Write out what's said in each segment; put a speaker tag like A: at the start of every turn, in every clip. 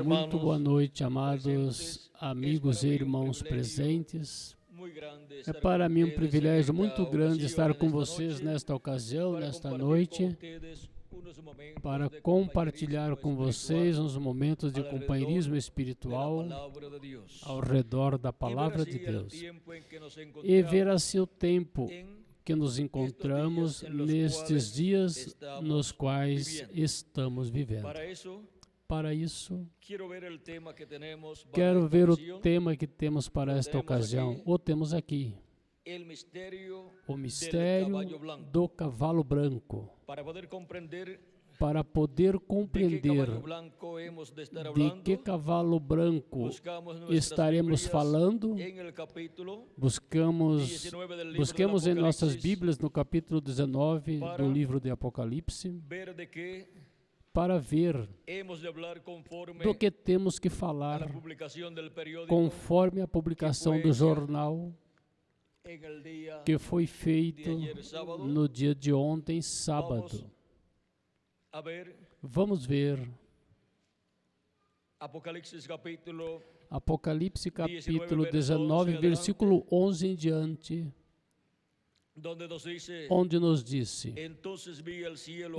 A: Muito boa noite, amados amigos e irmãos presentes. É para mim um privilégio muito grande estar com vocês nesta ocasião, nesta noite, para compartilhar com vocês uns momentos de companheirismo espiritual ao redor da Palavra de Deus. E ver assim o tempo que nos encontramos nestes dias nos quais estamos vivendo. Para isso, quero ver o tema que temos para esta ocasião. O temos aqui: o mistério do cavalo branco. Para poder compreender de que cavalo branco estaremos falando, busquemos em nossas Bíblias no capítulo 19 do livro de Apocalipse, para ver do que temos que falar conforme a publicação do jornal que foi feito no dia de ontem, sábado. Vamos ver Apocalipse capítulo 19, versículo 11 em diante, onde nos disse: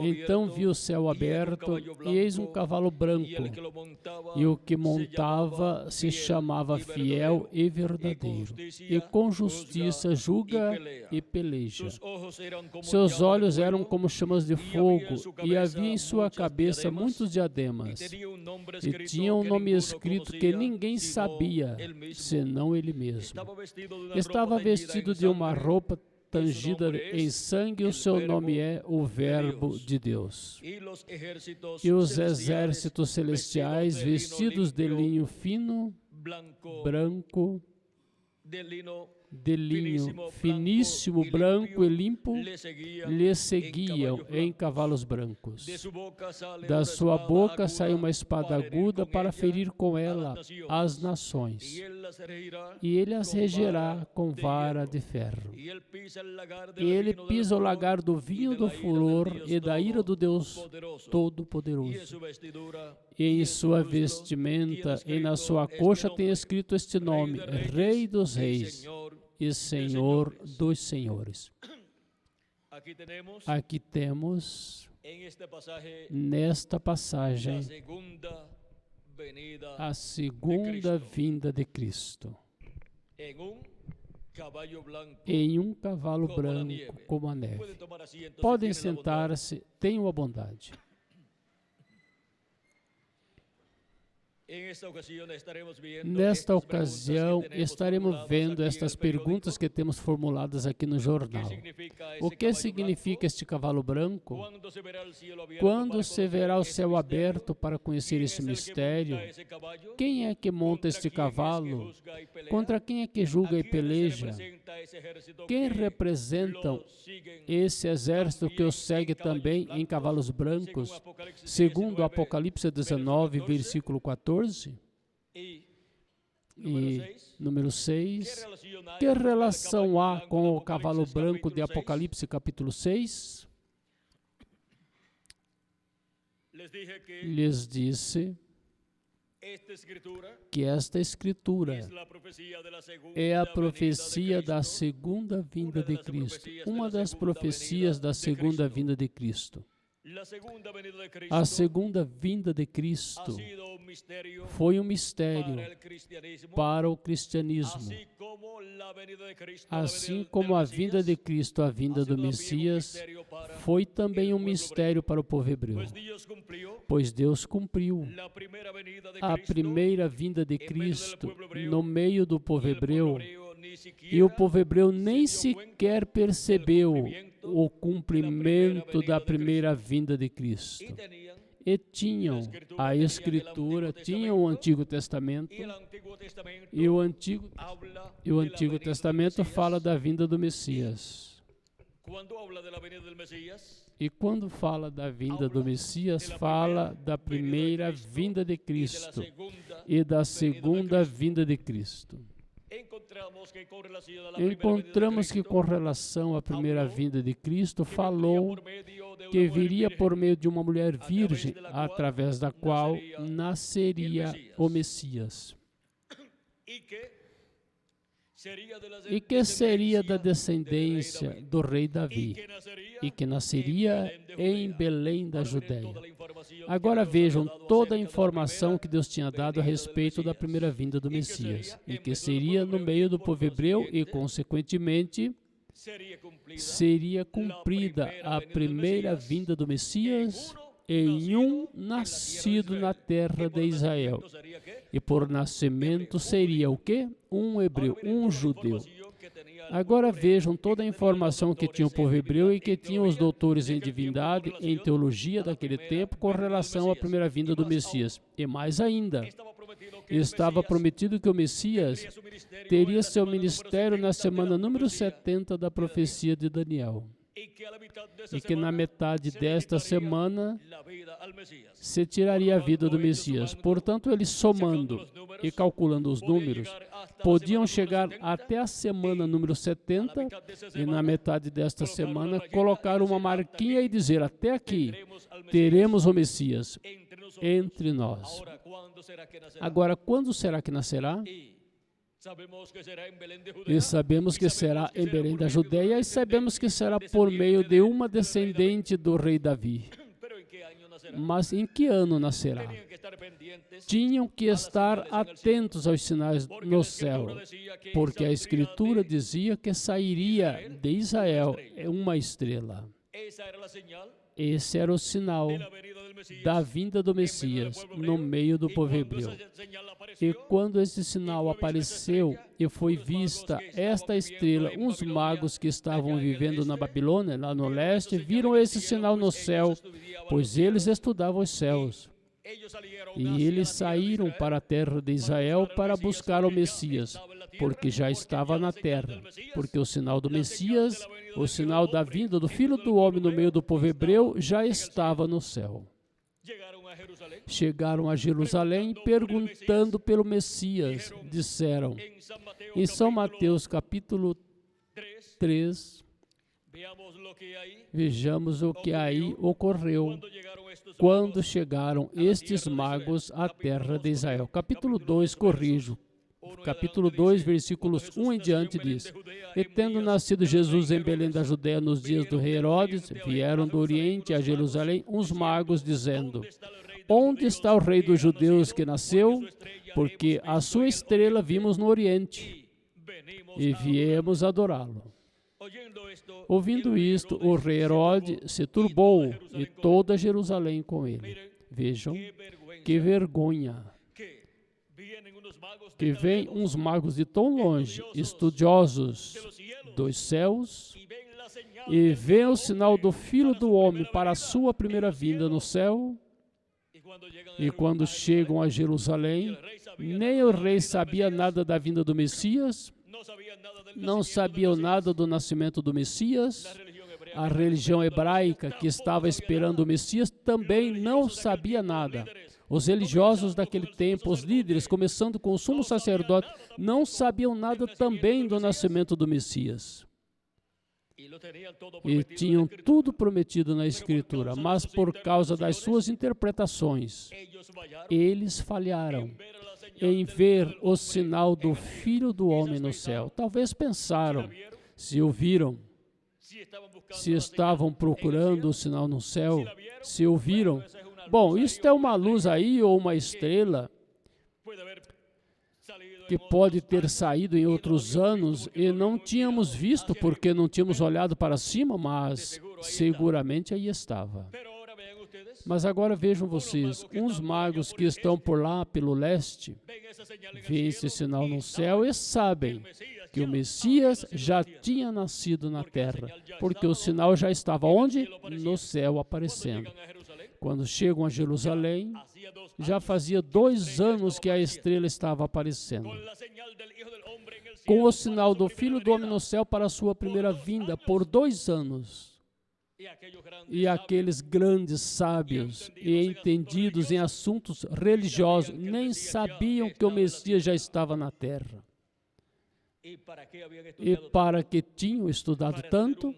A: Então vi o céu aberto, e eis um cavalo branco, e o que montava se chamava Fiel e Verdadeiro, e com justiça julga e peleja. Seus olhos eram como chamas de fogo, e havia em sua cabeça muitos diademas, e tinha um nome escrito que ninguém sabia, senão ele mesmo. Estava vestido de uma roupa tangida em sangue, o seu nome é o Verbo de Deus. E os exércitos celestiais, vestidos de linho fino, branco, de linho finíssimo, branco e limpo, lhe seguiam em cavalos brancos. Da sua boca sai uma espada aguda para ferir com ela as nações, e ele as regerá com vara de ferro. E ele pisa o lagar do vinho do furor e da ira do Deus Todo-Poderoso. E em sua vestimenta e na sua coxa tem escrito este nome: Rei dos Reis e Senhor dos Senhores. Aqui temos, nesta passagem, a segunda vinda de Cristo, em um cavalo branco como a neve. Podem sentar-se, tenham a bondade. Nesta ocasião, estaremos vendo estas perguntas que temos formuladas aqui no jornal. O que significa este cavalo branco? Quando se verá o céu aberto para conhecer este mistério? Quem é que monta este cavalo? Contra quem é que julga e peleja? Quem representam esse exército que os segue também em cavalos brancos? Segundo Apocalipse 19, versículo 14. E número 6, que relação há com o cavalo branco de Apocalipse capítulo 6? Lhes disse que esta escritura é a profecia da segunda vinda de Cristo, uma das profecias da segunda vinda de Cristo. A segunda vinda de Cristo foi um mistério para o cristianismo. Assim como a vinda de Cristo, a vinda do Messias, foi também um mistério para o povo hebreu. Pois Deus cumpriu a primeira vinda de Cristo no meio do povo hebreu, e o povo hebreu nem sequer percebeu o cumprimento da primeira vinda de Cristo. E tinham a Escritura, tinham o Antigo Testamento, e o Antigo Testamento fala da vinda do Messias. E quando fala da vinda do Messias, fala da primeira vinda de Cristo e da segunda vinda de Cristo. encontramos que com relação à primeira vinda de Cristo, falou que viria por meio de uma mulher virgem, através da qual nasceria o Messias. E que seria da descendência do rei Davi, e que nasceria em Belém da Judéia. Agora vejam toda a informação que Deus tinha dado a respeito da primeira vinda do Messias, e que seria no meio do povo hebreu e, consequentemente, seria cumprida a primeira vinda do Messias em um nascido na terra de Israel. E por nascimento seria o quê? Um hebreu, um judeu. Agora vejam toda a informação que tinha o povo hebreu e que tinham os doutores em divindade, em teologia daquele tempo, com relação à primeira vinda do Messias. E mais ainda, estava prometido que o Messias teria seu ministério na semana número 70 da profecia de Daniel. E que na metade desta semana se tiraria a vida do Messias. Portanto, eles somando e calculando os números, podiam chegar até a semana número 70 e na metade desta semana colocar uma marquinha e dizer: até aqui teremos o Messias entre nós. Agora, quando será que nascerá? E sabemos que será em Belém da Judéia, e sabemos que será por meio de uma descendente do rei Davi. Mas em que ano nascerá? Tinham que estar atentos aos sinais no céu, porque a Escritura dizia que sairia de Israel uma estrela. Esse era o sinal da vinda do Messias no meio do povo hebreu. E quando esse sinal apareceu e foi vista esta estrela, uns magos que estavam vivendo na Babilônia, lá no leste, viram esse sinal no céu, pois eles estudavam os céus. E eles saíram para a terra de Israel para buscar o Messias, porque já estava na terra. Porque o sinal do Messias, o sinal da vinda do Filho do Homem no meio do povo hebreu, já estava no céu. Chegaram a Jerusalém perguntando pelo Messias. Disseram, em São Mateus capítulo 3, vejamos o que aí ocorreu quando chegaram estes magos à terra de Israel. Capítulo 2, corrijo. Capítulo 2, versículos 1 em diante diz: E tendo nascido Jesus em Belém da Judéia nos dias do rei Herodes, vieram do Oriente a Jerusalém uns magos, dizendo: Onde está o rei dos judeus que nasceu? Porque a sua estrela vimos no Oriente e viemos adorá-lo. Ouvindo isto, o rei Herodes se turbou e toda Jerusalém com ele. Vejam que vergonha. Que vêm uns magos de tão longe, estudiosos dos céus, e veem o sinal do Filho do Homem para a sua primeira vinda no céu. E quando chegam a Jerusalém, nem o rei sabia nada da vinda do Messias, não sabiam nada do nascimento do Messias. A religião hebraica que estava esperando o Messias também não sabia nada. Os religiosos daquele tempo, os líderes, começando com o sumo sacerdote, não sabiam nada também do nascimento do Messias. E tinham tudo prometido na Escritura, mas por causa das suas interpretações, eles falharam em ver o sinal do Filho do Homem no céu. Talvez pensaram, se o viram, se estavam procurando o sinal no céu, se o viram, bom, isto é uma luz aí ou uma estrela que pode ter saído em outros anos e não tínhamos visto porque não tínhamos olhado para cima, mas seguramente aí estava. Mas agora vejam vocês, uns magos que estão por lá, pelo leste, veem esse sinal no céu e sabem que o Messias já tinha nascido na terra, porque o sinal já estava onde? No céu aparecendo. Quando chegam a Jerusalém, já fazia 2 anos que a estrela estava aparecendo. Com o sinal do Filho do Homem no céu para a sua primeira vinda, por 2 anos. E aqueles grandes sábios e entendidos em assuntos religiosos nem sabiam que o Messias já estava na terra. E para que tinham estudado tanto?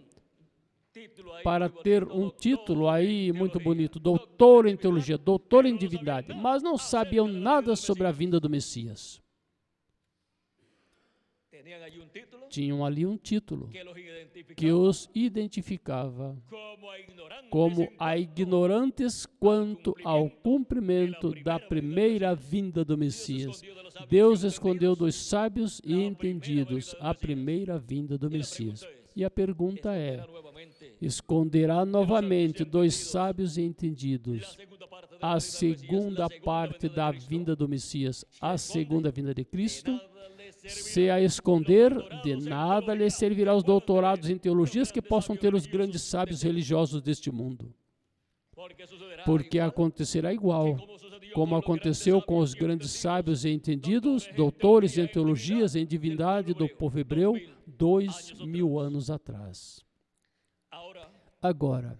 A: Para ter um título aí muito bonito, doutor em teologia, doutor em divindade, mas não sabiam nada sobre a vinda do Messias. Tinham ali um título que os identificava como a ignorantes quanto ao cumprimento da primeira vinda do Messias. Deus escondeu dos sábios e entendidos a primeira vinda do Messias. E a pergunta é: esconderá novamente dos sábios e entendidos a segunda parte da vinda do Messias, a segunda vinda de Cristo? Se a esconder, de nada lhe servirá os doutorados em teologias que possam ter os grandes sábios religiosos deste mundo. Porque acontecerá igual, como aconteceu com os grandes sábios e entendidos, doutores em teologias e em divindade do povo hebreu, 2000 anos atrás. Agora,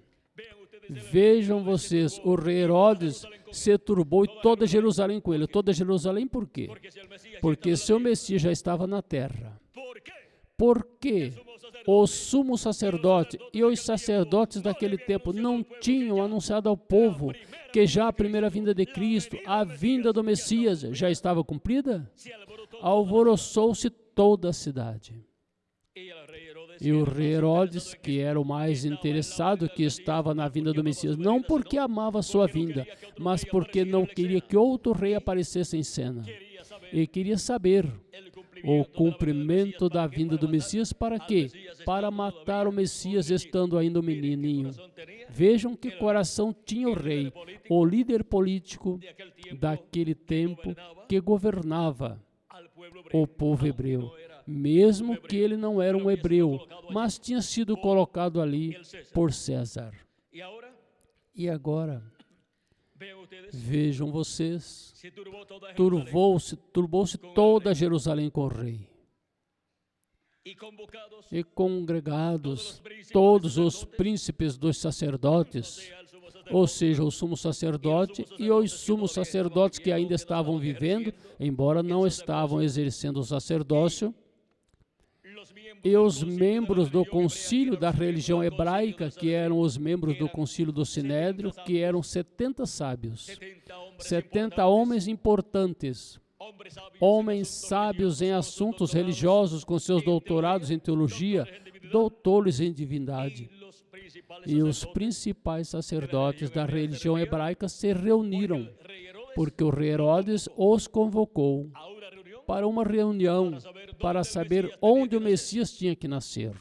A: vejam vocês, o rei Herodes se turbou e toda Jerusalém com ele. Toda Jerusalém por quê? Porque seu Messias já estava na terra. Por quê? O sumo sacerdote e os sacerdotes daquele tempo não tinham anunciado ao povo que já a primeira vinda de Cristo, a vinda do Messias, já estava cumprida? Alvoroçou-se toda a cidade. E o rei Herodes, que era o mais interessado, que estava na vinda do Messias, não porque amava sua vinda, mas porque não queria que outro rei aparecesse em cena. E queria saber o cumprimento da vinda do Messias para quê? Para matar o Messias estando ainda um menininho. Vejam que coração tinha o rei, o líder político daquele tempo que governava o povo hebreu. Mesmo que ele não era um hebreu, mas tinha sido colocado ali por César. E agora, vejam vocês, turbou-se toda Jerusalém com o rei. E congregados todos os príncipes dos sacerdotes, ou seja, o sumo sacerdote e os sumos sacerdotes que ainda estavam vivendo, embora não estavam exercendo o sacerdócio, e os membros do concílio da religião hebraica, que eram os membros do concílio do Sinédrio, que eram 70 sábios, 70 homens importantes, homens sábios em assuntos religiosos, com seus doutorados em teologia, doutores em divindade. E os principais sacerdotes da religião hebraica se reuniram, porque o rei Herodes os convocou para uma reunião, para saber onde o Messias tinha que nascer.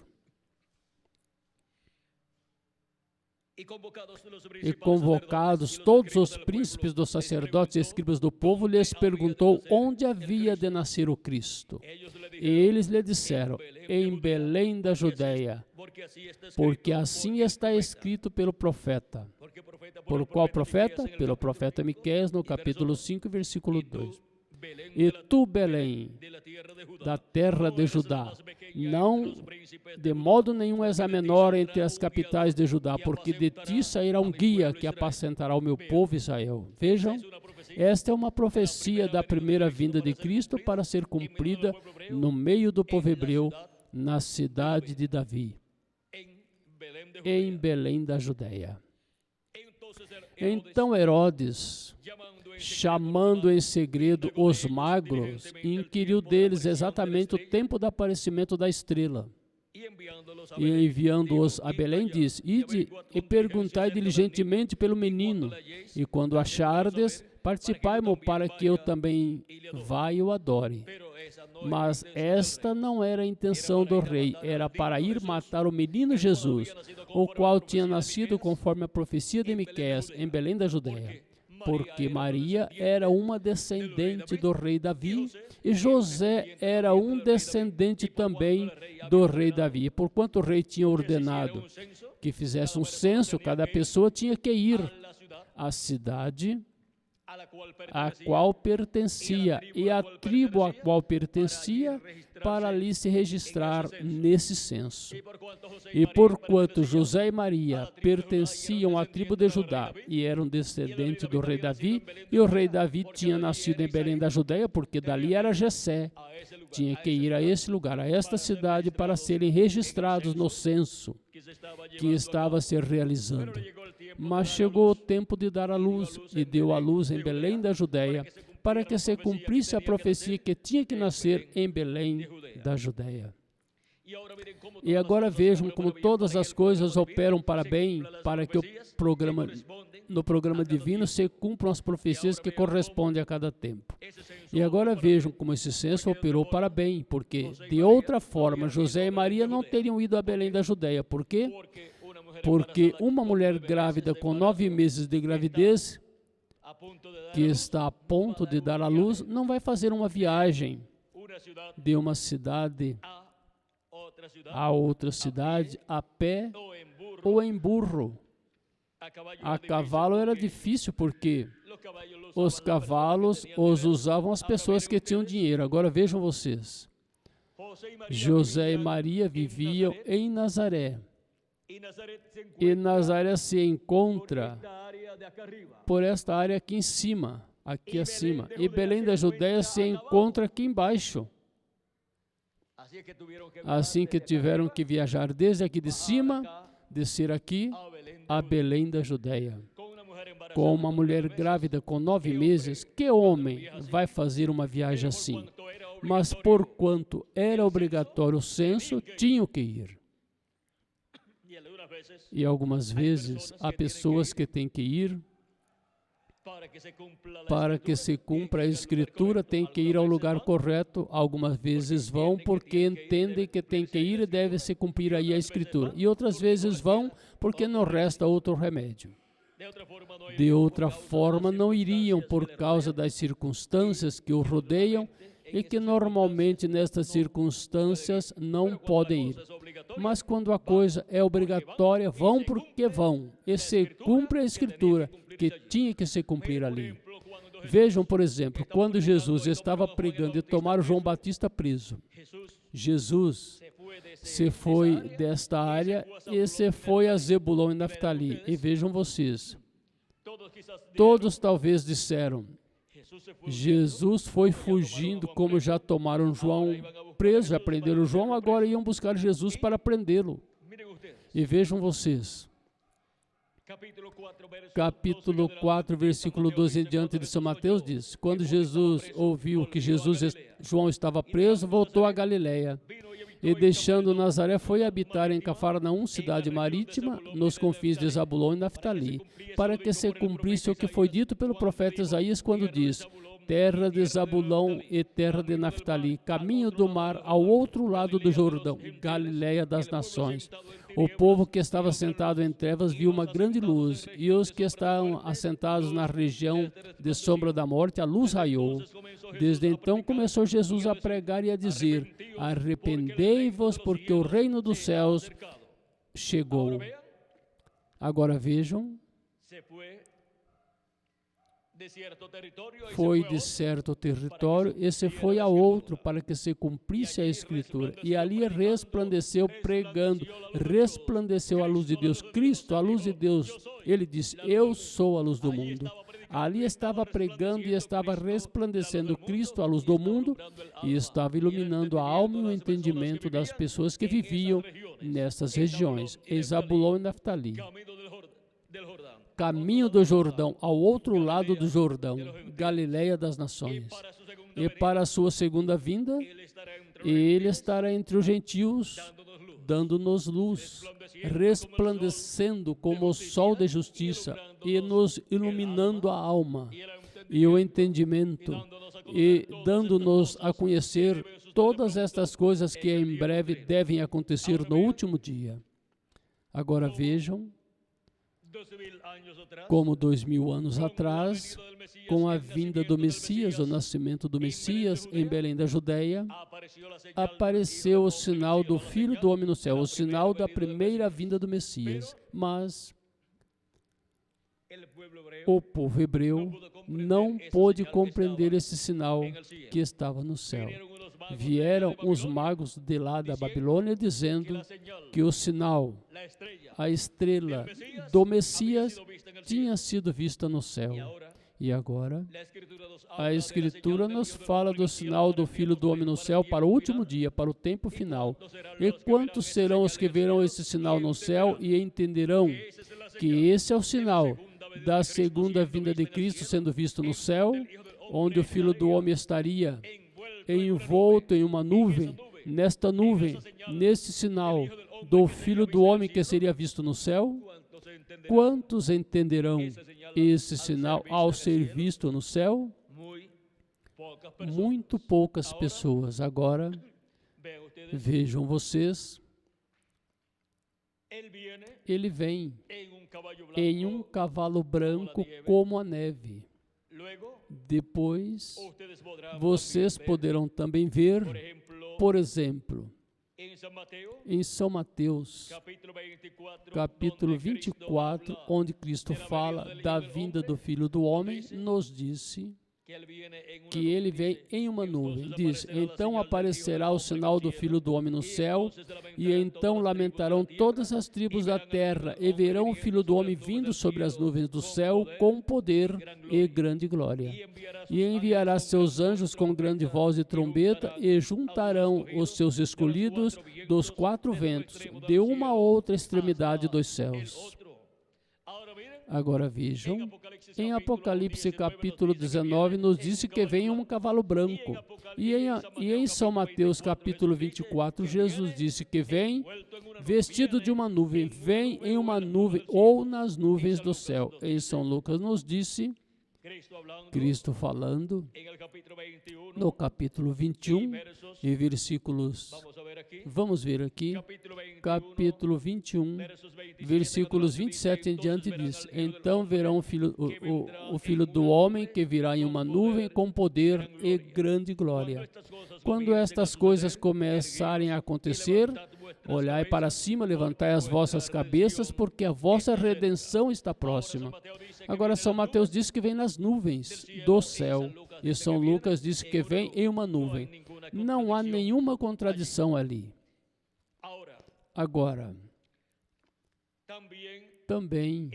A: E convocados todos os príncipes dos sacerdotes e escribas do povo, lhes perguntou onde havia de nascer o Cristo. E eles lhe disseram, em Belém da Judeia, porque assim está escrito pelo profeta. Por qual profeta? Pelo profeta Miqueias, no capítulo 5, versículo 2. E tu, Belém, da terra de Judá, não de modo nenhum és a menor entre as capitais de Judá, porque de ti sairá um guia que apacentará o meu povo Israel. Vejam, esta é uma profecia da primeira vinda de Cristo para ser cumprida no meio do povo hebreu, na cidade de Davi, em Belém da Judeia. Então Herodes, chamando em segredo os magros, inquiriu deles exatamente o tempo do aparecimento da estrela. E enviando-os a Belém, disse, ide e perguntai diligentemente pelo menino, e quando achardes, participai-mo para que eu também vá e o adore. Mas esta não era a intenção do rei, era para ir matar o menino Jesus, o qual tinha nascido conforme a profecia de Miqueias, em Belém da Judeia. Porque Maria era uma descendente do rei Davi e José era um descendente também do rei Davi. Porquanto o rei tinha ordenado que fizesse um censo, cada pessoa tinha que ir à cidade a qual pertencia e a tribo a qual pertencia para ali se registrar nesse censo. E porquanto José e Maria pertenciam à tribo de Judá e eram descendentes do rei Davi, e o rei Davi tinha nascido em Belém da Judeia, porque dali era Jessé, tinha que ir a esse lugar, a esta cidade, para serem registrados no censo que estava a ser realizando. Mas chegou o tempo de dar à luz, e deu à luz em Belém da Judeia, para que se cumprisse a profecia que tinha que nascer em Belém da Judeia. E agora vejam como todas as coisas operam para bem, para que no programa divino se cumpram as profecias que correspondem a cada tempo. E agora vejam como esse censo operou para bem, porque de outra forma José e Maria não teriam ido a Belém da Judeia. Por quê? Porque uma mulher grávida com 9 meses de gravidez, que está a ponto de dar à luz, não vai fazer uma viagem de uma cidade a outra cidade a pé ou em burro. A cavalo era difícil porque os cavalos os usavam as pessoas que tinham dinheiro. Agora vejam vocês. José e Maria viviam em Nazaré. E Nazaré se encontra por esta área aqui em cima, aqui acima. E Belém da Judeia se encontra aqui embaixo. Assim que tiveram que viajar desde aqui de cima, descer aqui a Belém da Judeia. Com uma mulher grávida com 9 meses, que homem vai fazer uma viagem assim? Mas porquanto era obrigatório o censo, tinham que ir. E algumas vezes há pessoas que têm que ir para que se cumpra a Escritura, tem que ir ao lugar correto. Algumas vezes vão porque entendem que tem que ir e deve se cumprir aí a Escritura. E outras vezes vão porque não resta outro remédio. De outra forma, não iriam por causa das circunstâncias que o rodeiam e que normalmente nestas circunstâncias não podem ir. Mas quando a coisa é obrigatória, vão porque vão. E se cumpre a Escritura, que tinha que se cumprir ali. Vejam, por exemplo, quando Jesus estava pregando e tomaram João Batista preso. Jesus se foi desta área e se foi a Zebulon e Naftali. E vejam vocês, todos talvez disseram, Jesus foi fugindo, como já tomaram João preso, já prenderam João, agora iam buscar Jesus para prendê-lo. E vejam vocês, capítulo 4, versículo 12 em diante de São Mateus diz, quando Jesus ouviu que João estava preso, voltou a Galiléia. E deixando Nazaré, foi habitar em Cafarnaum, cidade marítima, nos confins de Zabulon e Naftali, para que se cumprisse o que foi dito pelo profeta Isaías, quando diz, terra de Zabulão e terra de Naftali, caminho do mar ao outro lado do Jordão, Galiléia das nações. O povo que estava sentado em trevas viu uma grande luz, e os que estavam assentados na região de sombra da morte, a luz raiou. Desde então começou Jesus a pregar e a dizer, arrependei-vos, porque o reino dos céus chegou. Agora vejam, foi de certo território e se foi a outro para que se cumprisse a Escritura. E ali resplandeceu pregando, resplandeceu a luz de Deus. Cristo, a luz de Deus, ele disse, eu sou a luz do mundo. Ali estava pregando e estava resplandecendo Cristo, a luz do mundo, e estava iluminando a alma e o entendimento das pessoas que viviam nessas regiões, em Zabulon e Naftali. Caminho do Jordão, ao outro lado do Jordão, Galiléia das nações. E para a sua segunda vinda, ele estará entre os gentios, dando-nos luz, resplandecendo como o sol de justiça e nos iluminando a alma e o entendimento e dando-nos a conhecer todas estas coisas que em breve devem acontecer no último dia. Agora vejam, como 2000 anos atrás, com a vinda do Messias, o nascimento do Messias em Belém da Judeia, apareceu o sinal do Filho do Homem no céu, o sinal da primeira vinda do Messias. Mas o povo hebreu não pôde compreender esse sinal que estava no céu. Vieram os magos de lá da Babilônia dizendo que o sinal, a estrela do Messias, tinha sido vista no céu. E agora, a Escritura nos fala do sinal do Filho do Homem no céu para o último dia, para o tempo final. E quantos serão os que verão esse sinal no céu e entenderão que esse é o sinal da segunda vinda de Cristo sendo visto no céu, onde o Filho do Homem estaria envolto em uma nuvem, nesta nuvem, nesse sinal do Filho do Homem que seria visto no céu? Quantos entenderão esse sinal ao ser visto no céu? Muito poucas pessoas. Agora, vejam vocês, ele vem em um cavalo branco como a neve. Depois, vocês poderão também ver, por exemplo, em São Mateus, capítulo 24, onde Cristo fala da vinda do Filho do Homem, nos disse que ele vem em uma nuvem. Diz, então aparecerá o sinal do Filho do Homem no céu, e então lamentarão todas as tribos da terra, e verão o Filho do Homem vindo sobre as nuvens do céu com poder e grande glória. E enviará seus anjos com grande voz e trombeta, e juntarão os seus escolhidos dos quatro ventos, de uma a outra extremidade dos céus. Agora vejam, em Apocalipse capítulo 19 nos disse que vem um cavalo branco. E em São Mateus capítulo 24, Jesus disse que vem vestido de uma nuvem, vem em uma nuvem ou nas nuvens do céu. Em São Lucas nos disse, Cristo falando, no capítulo 21, e versículos, vamos ver aqui, capítulo 21, versículos 27 em diante diz, então verão o Filho do Homem que virá em uma nuvem com poder e grande glória. Quando estas coisas começarem a acontecer, olhai para cima, levantai as vossas cabeças, porque a vossa redenção está próxima. Agora, São Mateus diz que vem nas nuvens do céu, e São Lucas diz que vem em uma nuvem. Não há nenhuma contradição ali. Agora, também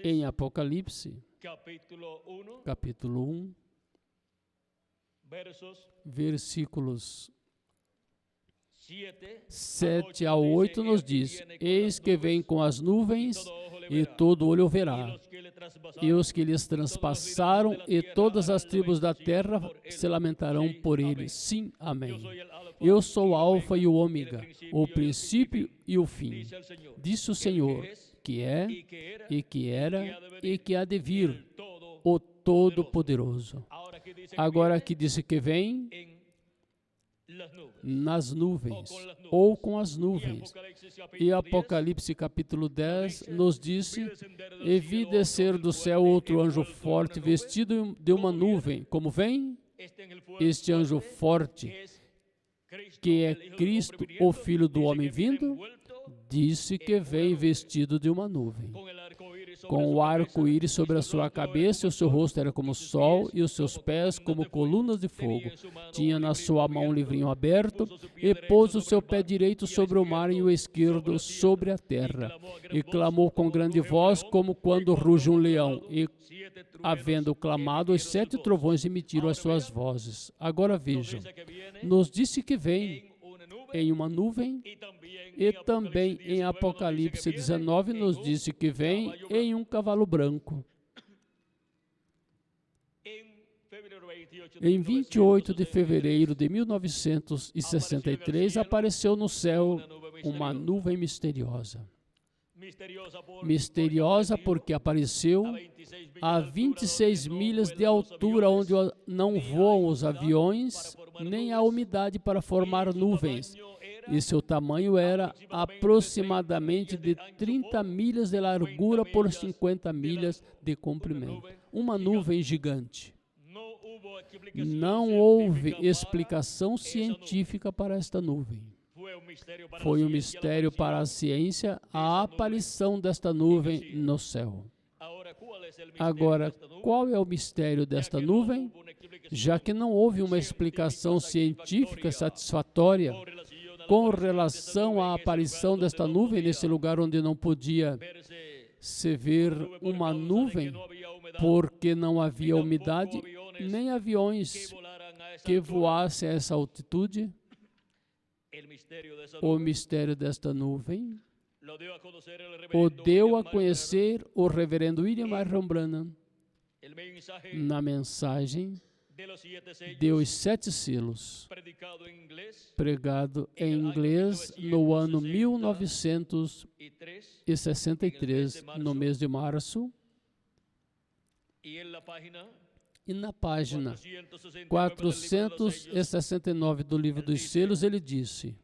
A: em Apocalipse, capítulo 1, versículos 7 a 8 nos diz, eis que vem com as nuvens, e todo olho o verá, e os que lhes transpassaram, e todas as tribos da terra se lamentarão por ele. Sim, amém. Eu sou o Alfa e o Ômega, o princípio e o fim. Disse o Senhor, que é, e que era, e que há de vir, o Todo-Poderoso. Agora aqui disse que vem nas nuvens, ou com as nuvens. E Apocalipse capítulo 10 nos disse, e vi descer do céu outro anjo forte, vestido de uma nuvem. Como vem? Este anjo forte, que é Cristo, o Filho do Homem vindo, disse que vem vestido de uma nuvem, com o arco-íris sobre a sua cabeça, e o seu rosto era como o sol, e os seus pés como colunas de fogo. Tinha na sua mão um livrinho aberto, e pôs o seu pé direito sobre o mar e o esquerdo sobre a terra. E clamou com grande voz, como quando ruge um leão. E, havendo clamado, os 7 trovões emitiram as suas vozes. Agora vejam, nos disse que vem em uma nuvem, e também em Apocalipse 19 nos disse que vem em um cavalo branco. Em 28 de fevereiro de 1963, apareceu no céu uma nuvem misteriosa. Misteriosa porque apareceu a 26 milhas de altura, onde não voam os aviões, nem há umidade para formar nuvens. E seu tamanho era aproximadamente de 30 milhas de largura por 50 milhas de comprimento. Uma nuvem gigante. Não houve explicação científica para esta nuvem. Foi um mistério para a ciência a aparição desta nuvem no céu. Agora, qual é o mistério desta nuvem? Já que não houve uma explicação científica satisfatória com relação à aparição desta nuvem nesse lugar onde não podia se ver uma nuvem, porque não havia umidade, nem aviões que voassem a essa altitude. O mistério desta nuvem o deu a conhecer o reverendo William Marion Branham na mensagem dos 7 selos, pregado em inglês no ano 1963, no mês de março. E na página 469 do livro dos selos, ele disse,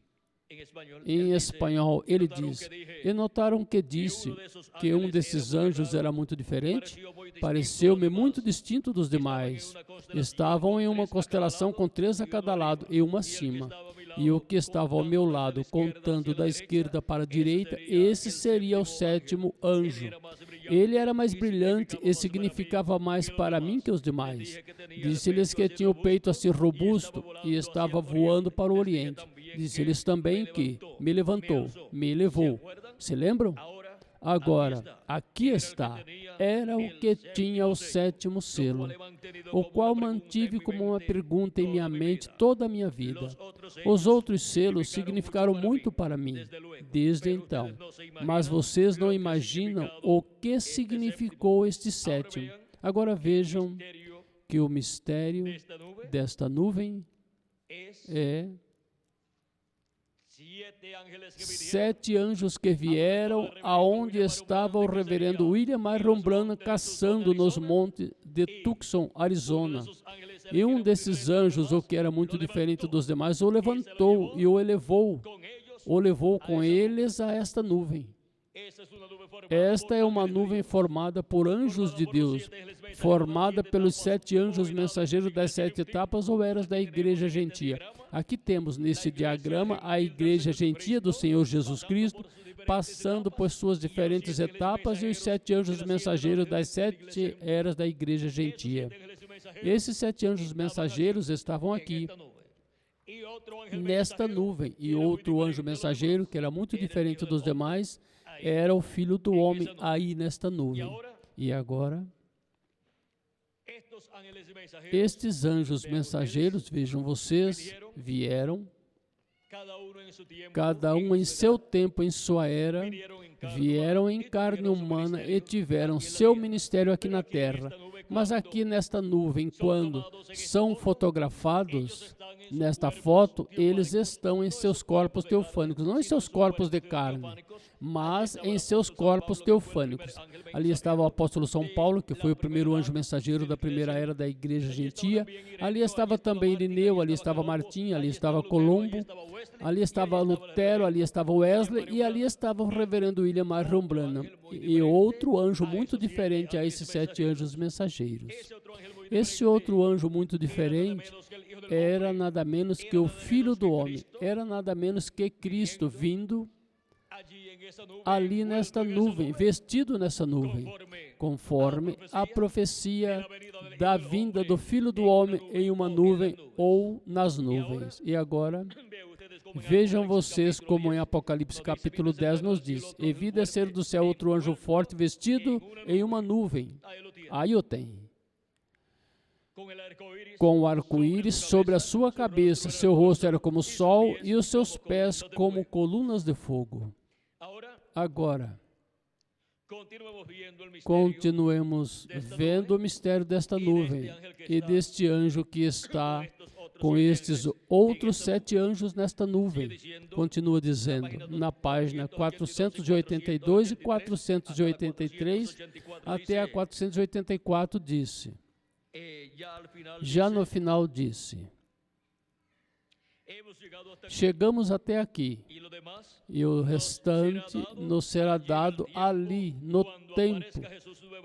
A: em espanhol, ele diz, e notaram que disse que um desses anjos era muito diferente? Pareceu-me muito distinto dos demais. Estavam em uma constelação com 3 a cada lado e uma acima. E o que estava ao meu lado, contando da esquerda para a direita, esse seria o 7º anjo. Ele era mais brilhante e significava mais para mim que os demais. Disse-lhes que tinha o peito assim robusto e estava voando para o Oriente. Disse-lhes também que me levantou, me levou. Se lembram? Agora, aqui está. Era o que tinha o 7º selo, o qual mantive como uma pergunta em minha mente toda a minha vida. Os outros selos significaram muito para mim, desde então. Mas vocês não imaginam o que significou este 7º. Agora vejam que o mistério desta nuvem é 7 anjos que vieram aonde estava o reverendo William Marion Branham caçando nos montes de Tucson, Arizona. E um desses anjos, o que era muito diferente dos demais, o levantou e o levou com eles a esta nuvem. Esta é uma nuvem formada por anjos de Deus, formada pelos 7 anjos mensageiros das 7 etapas ou eras da Igreja Gentia. Aqui temos nesse diagrama a Igreja Gentia do Senhor Jesus Cristo, passando por suas diferentes etapas, e os 7 anjos mensageiros das 7 eras da Igreja Gentia. Esses 7 anjos mensageiros estavam aqui, nesta nuvem, e outro anjo mensageiro, que era muito diferente dos demais, era o Filho do Homem aí nesta nuvem. E agora, estes anjos mensageiros, vejam vocês, vieram, cada um em seu tempo, em sua era, vieram em carne humana e tiveram seu ministério aqui na terra. Mas aqui nesta nuvem, quando são fotografados, nesta foto, eles estão em seus corpos teofânicos, não em seus corpos de carne, mas em seus corpos teofânicos. Ali estava o apóstolo São Paulo, que foi o primeiro anjo mensageiro da primeira era da Igreja Gentia. Ali estava também Irineu, ali estava Martim, ali estava Colombo, ali estava Lutero, ali estava Wesley, e ali estava o reverendo William Marion Branham, e outro anjo muito diferente a esses 7 anjos mensageiros. Esse outro anjo muito diferente era nada menos que o Filho do Homem, era nada menos que Cristo vindo ali nesta nuvem, vestido nessa nuvem, conforme a profecia da vinda do Filho do Homem em uma nuvem ou nas nuvens. E agora, vejam vocês como em Apocalipse capítulo 10 nos diz, e vi descer do céu outro anjo forte vestido em uma nuvem. Aí o tem. Com o arco-íris sobre a sua cabeça, seu rosto era como o sol e os seus pés como colunas de fogo. Agora, continuemos vendo o mistério desta nuvem e deste anjo que está com estes outros 7 anjos nesta nuvem. Continua dizendo, na página 482 e 483 até a 484 disse, já no final disse, chegamos até aqui, e o restante nos será dado ali, no tempo,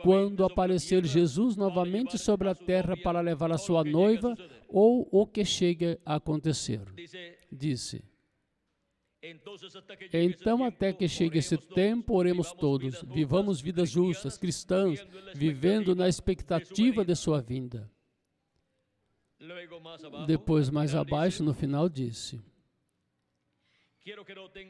A: quando aparecer Jesus novamente sobre a terra para levar a sua noiva, ou o que chegue a acontecer. Disse, então, até que chegue esse tempo, oremos todos, vivamos vidas justas, cristãs, vivendo na expectativa de sua vinda. Depois, mais abaixo, no final, disse,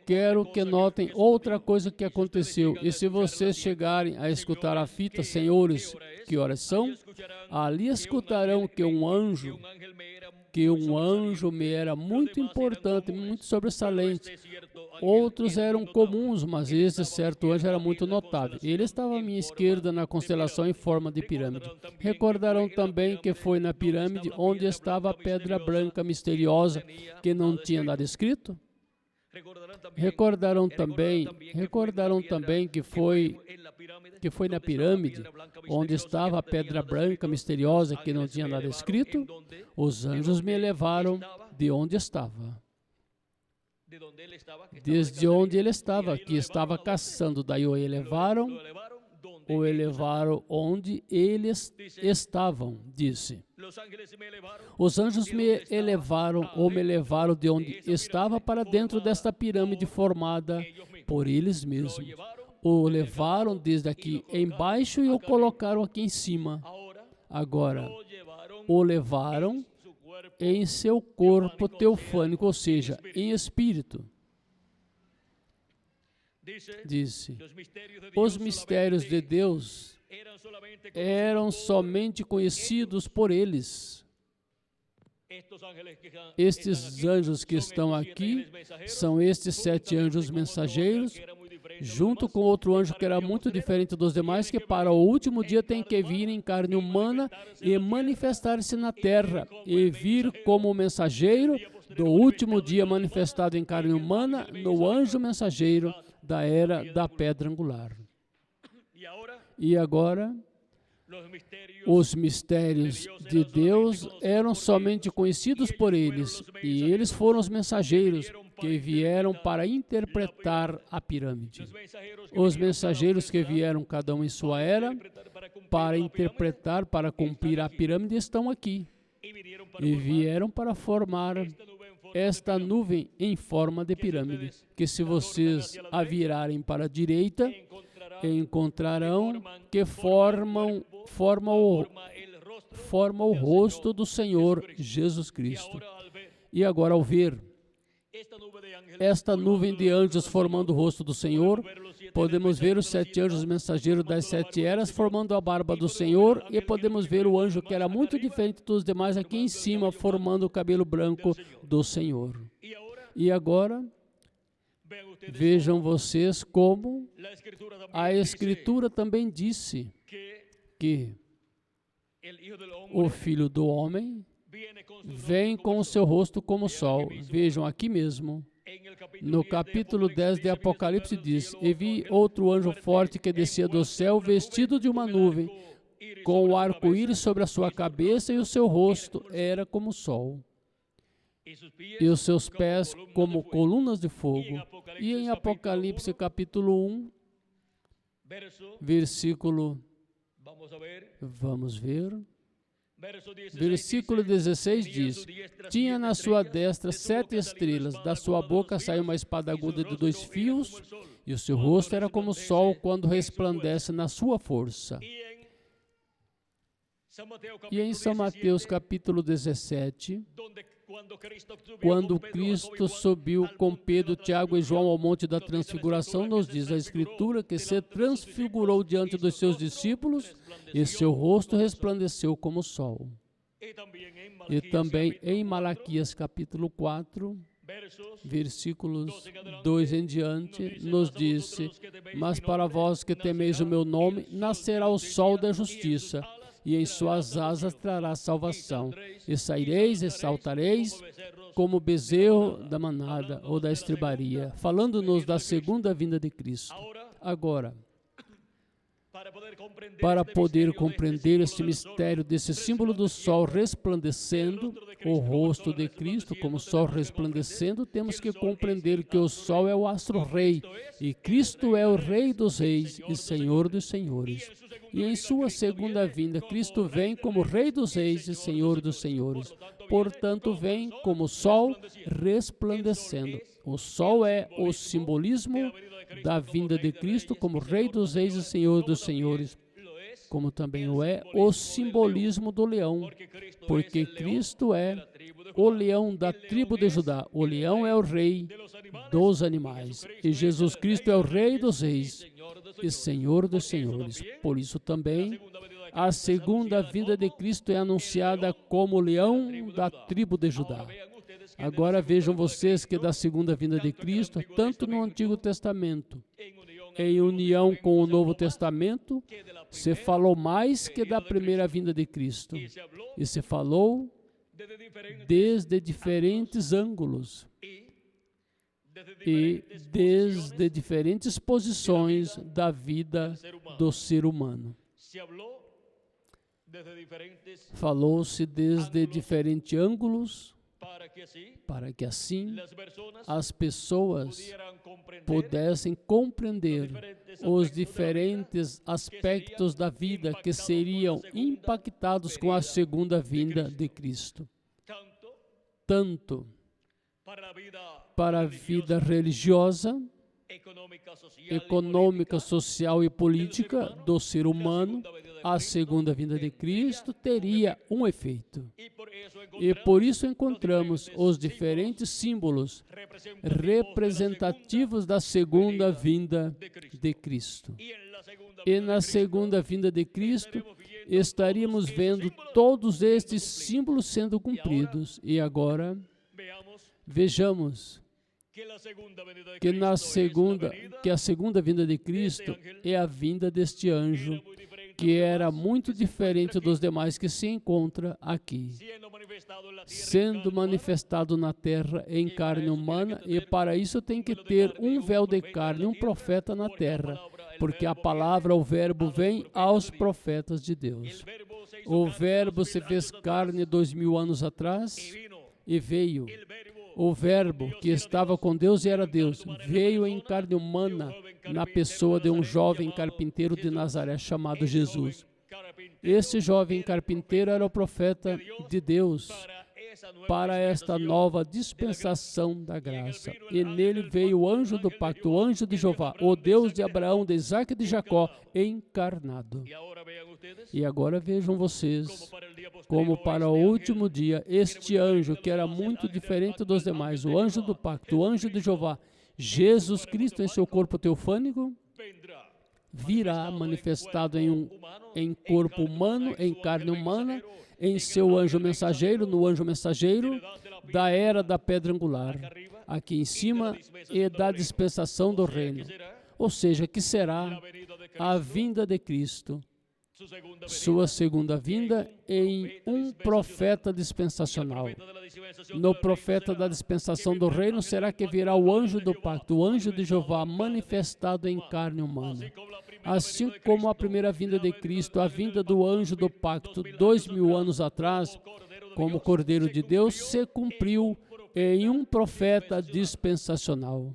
A: Quero que notem outra coisa que aconteceu. E se vocês chegarem a escutar a fita, senhores, que horas são? Ali escutarão que um anjo me era muito importante, muito sobressalente. Outros eram comuns, mas esse certo anjo era muito notável. Ele estava à minha esquerda na constelação em forma de pirâmide. Recordarão também que foi na pirâmide onde estava a pedra branca misteriosa que não tinha nada escrito? Recordarão também que foi na pirâmide onde estava a pedra branca misteriosa que não tinha nada escrito? Os anjos me levaram de onde estava. Desde onde ele estava, que estava caçando. Daí o elevaram onde eles estavam, disse. Os anjos me levaram de onde estava para dentro desta pirâmide formada por eles mesmos. O levaram desde aqui embaixo e o colocaram aqui em cima. Agora, o levaram em seu corpo teofânico, ou seja, em espírito. Disse, os mistérios de Deus eram somente conhecidos por eles. Estes anjos que estão aqui são estes 7 anjos mensageiros, junto com outro anjo que era muito diferente dos demais, que para o último dia tem que vir em carne humana e manifestar-se na terra, e vir como mensageiro do último dia manifestado em carne humana no anjo mensageiro da era da pedra angular. E agora, os mistérios de Deus eram somente conhecidos por eles, e eles foram os mensageiros que vieram para interpretar a pirâmide. Os mensageiros que vieram, cada um em sua era, para interpretar, para cumprir a pirâmide, estão aqui. E vieram para formar esta nuvem em forma de pirâmide, que se vocês a virarem para a direita, encontrarão que forma o rosto do Senhor Jesus Cristo. E agora, ao ver esta nuvem de anjos formando o rosto do Senhor, podemos ver os 7 anjos mensageiros das 7 eras formando a barba do Senhor, e podemos ver o anjo que era muito diferente dos demais aqui em cima, formando o cabelo branco do Senhor. E agora, vejam vocês como a Escritura também disse que o Filho do Homem vem com o seu rosto como o sol. Vejam aqui mesmo, no capítulo 10 de Apocalipse diz, e vi outro anjo forte que descia do céu, vestido de uma nuvem, com o arco-íris sobre a sua cabeça, e o seu rosto era como o sol, e os seus pés como colunas de fogo. E em Apocalipse capítulo 1, versículo, vamos ver, versículo 16 diz, tinha na sua destra 7 estrelas, da sua boca saiu uma espada aguda de 2 fios, e o seu rosto era como o sol quando resplandece na sua força. E em São Mateus capítulo 17, quando Cristo subiu com Pedro, Tiago e João ao monte da transfiguração, nos diz a Escritura que se transfigurou diante dos seus discípulos e seu rosto resplandeceu como o sol. E também em Malaquias capítulo 4, versículos 2 em diante, nos disse, mas para vós que temeis o meu nome, nascerá o sol da justiça, e em suas asas trará salvação. E saireis e saltareis como o bezerro da manada ou da estribaria, falando-nos da segunda vinda de Cristo. Agora, para poder compreender este mistério desse símbolo do sol resplandecendo, o rosto de Cristo como sol resplandecendo, temos que compreender que o sol é o astro-rei e Cristo é o Rei dos reis e Senhor dos senhores. E em sua segunda vinda, Cristo vem como Rei dos reis e Senhor dos senhores. Portanto, vem como sol resplandecendo. O sol é o simbolismo da vinda de Cristo como Rei dos reis e Senhor dos senhores. como também o é o simbolismo do leão, porque Cristo é o leão da tribo de Judá. O leão é o rei dos animais, e Jesus Cristo é o rei dos reis e Senhor dos senhores. Por isso também a segunda vinda de Cristo é anunciada como o leão da tribo de Judá. Agora vejam vocês que da segunda vinda de Cristo, tanto no Antigo Testamento, em união com o Novo Testamento, se falou mais que da primeira vinda de Cristo. E se falou desde diferentes ângulos e desde diferentes posições da vida do ser humano. Falou-se desde diferentes ângulos para que assim as pessoas pudessem compreender os diferentes aspectos da vida que seriam impactados com a segunda vinda de Cristo. Tanto para a vida religiosa, econômica, social e política do ser humano, a segunda vinda de Cristo teria um efeito. E por isso encontramos os diferentes símbolos representativos da segunda vinda de Cristo. E na segunda vinda de Cristo, estaríamos vendo todos estes símbolos sendo cumpridos. E agora, vejamos que a segunda vinda de Cristo é a vinda deste anjo, que era muito diferente dos demais que se encontra aqui, sendo manifestado na terra em carne humana, e para isso tem que ter um véu de carne, um profeta na terra, porque a palavra, o verbo, vem aos profetas de Deus. O verbo se fez carne 2000 anos atrás e veio. O verbo que estava com Deus e era Deus, veio em carne humana na pessoa de um jovem carpinteiro de Nazaré chamado Jesus. Esse jovem carpinteiro era o profeta de Deus para esta nova dispensação da graça. E nele veio o anjo do pacto, o anjo de Jeová, o Deus de Abraão, de Isaac e de Jacó, encarnado. E agora vejam vocês, como para o último dia, este anjo, que era muito diferente dos demais, o anjo do pacto, o anjo de Jeová, Jesus Cristo em seu corpo teofânico, virá manifestado em corpo humano, em carne humana, em seu anjo mensageiro, no anjo mensageiro da era da pedra angular, aqui em cima, e da dispensação do reino. Ou seja, que será a vinda de Cristo, sua segunda vinda, em um profeta dispensacional. No profeta da dispensação do reino será que virá o anjo do pacto, o anjo de Jeová, manifestado em carne humana. Assim como a primeira vinda de Cristo, a vinda do anjo do pacto 2000 anos atrás, como Cordeiro de Deus, se cumpriu em um profeta dispensacional,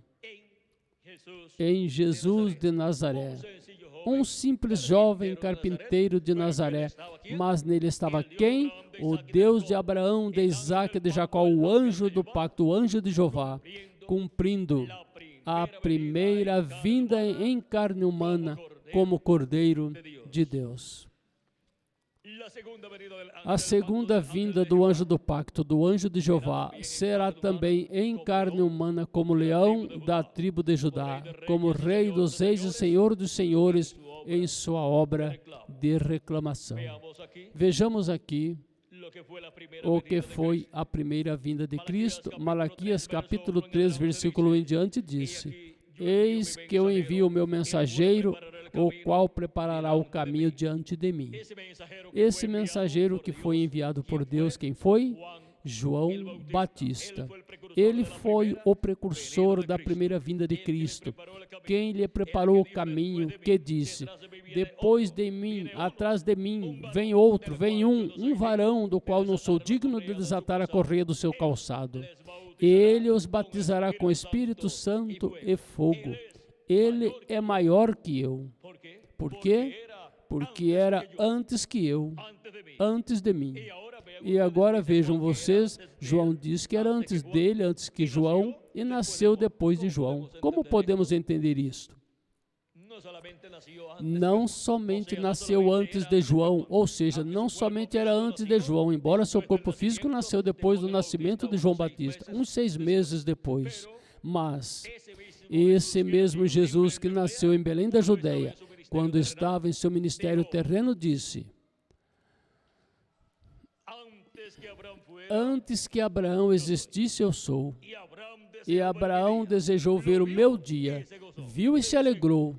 A: em Jesus de Nazaré. Um simples jovem carpinteiro de Nazaré, mas nele estava quem? O Deus de Abraão, de Isaac e de Jacó, o anjo do pacto, o anjo de Jeová, cumprindo a primeira vinda em carne humana como Cordeiro de Deus. A segunda vinda do anjo do pacto, do anjo de Jeová, será também em carne humana como leão da tribo de Judá, como rei dos reis e senhor dos senhores em sua obra de reclamação. Vejamos aqui o que foi a primeira vinda de Cristo. Malaquias capítulo 3, versículo 1 em diante disse: Eis que eu envio o meu mensageiro, o qual preparará o caminho diante de mim. Esse mensageiro que foi enviado por Deus, quem foi? João Batista. Ele foi o precursor da primeira vinda de Cristo, quem lhe preparou o caminho, que disse: depois de mim, atrás de mim, vem outro, vem um varão do qual não sou digno de desatar a correia do seu calçado. Ele os batizará com Espírito Santo e fogo. Ele é maior que eu. Por quê? Porque era antes que eu, antes de mim. E agora vejam vocês, João diz que era antes dele, antes que João, e nasceu depois de João. Como podemos entender isto? Não somente nasceu antes de João, ou seja, não somente era antes de João, embora seu corpo físico nasceu depois do nascimento de João Batista, uns 6 meses depois. Mas esse mesmo Jesus que nasceu em Belém da Judeia, quando estava em seu ministério terreno, disse: antes que Abraão existisse, eu sou. E Abraão desejou ver o meu dia, viu e se alegrou.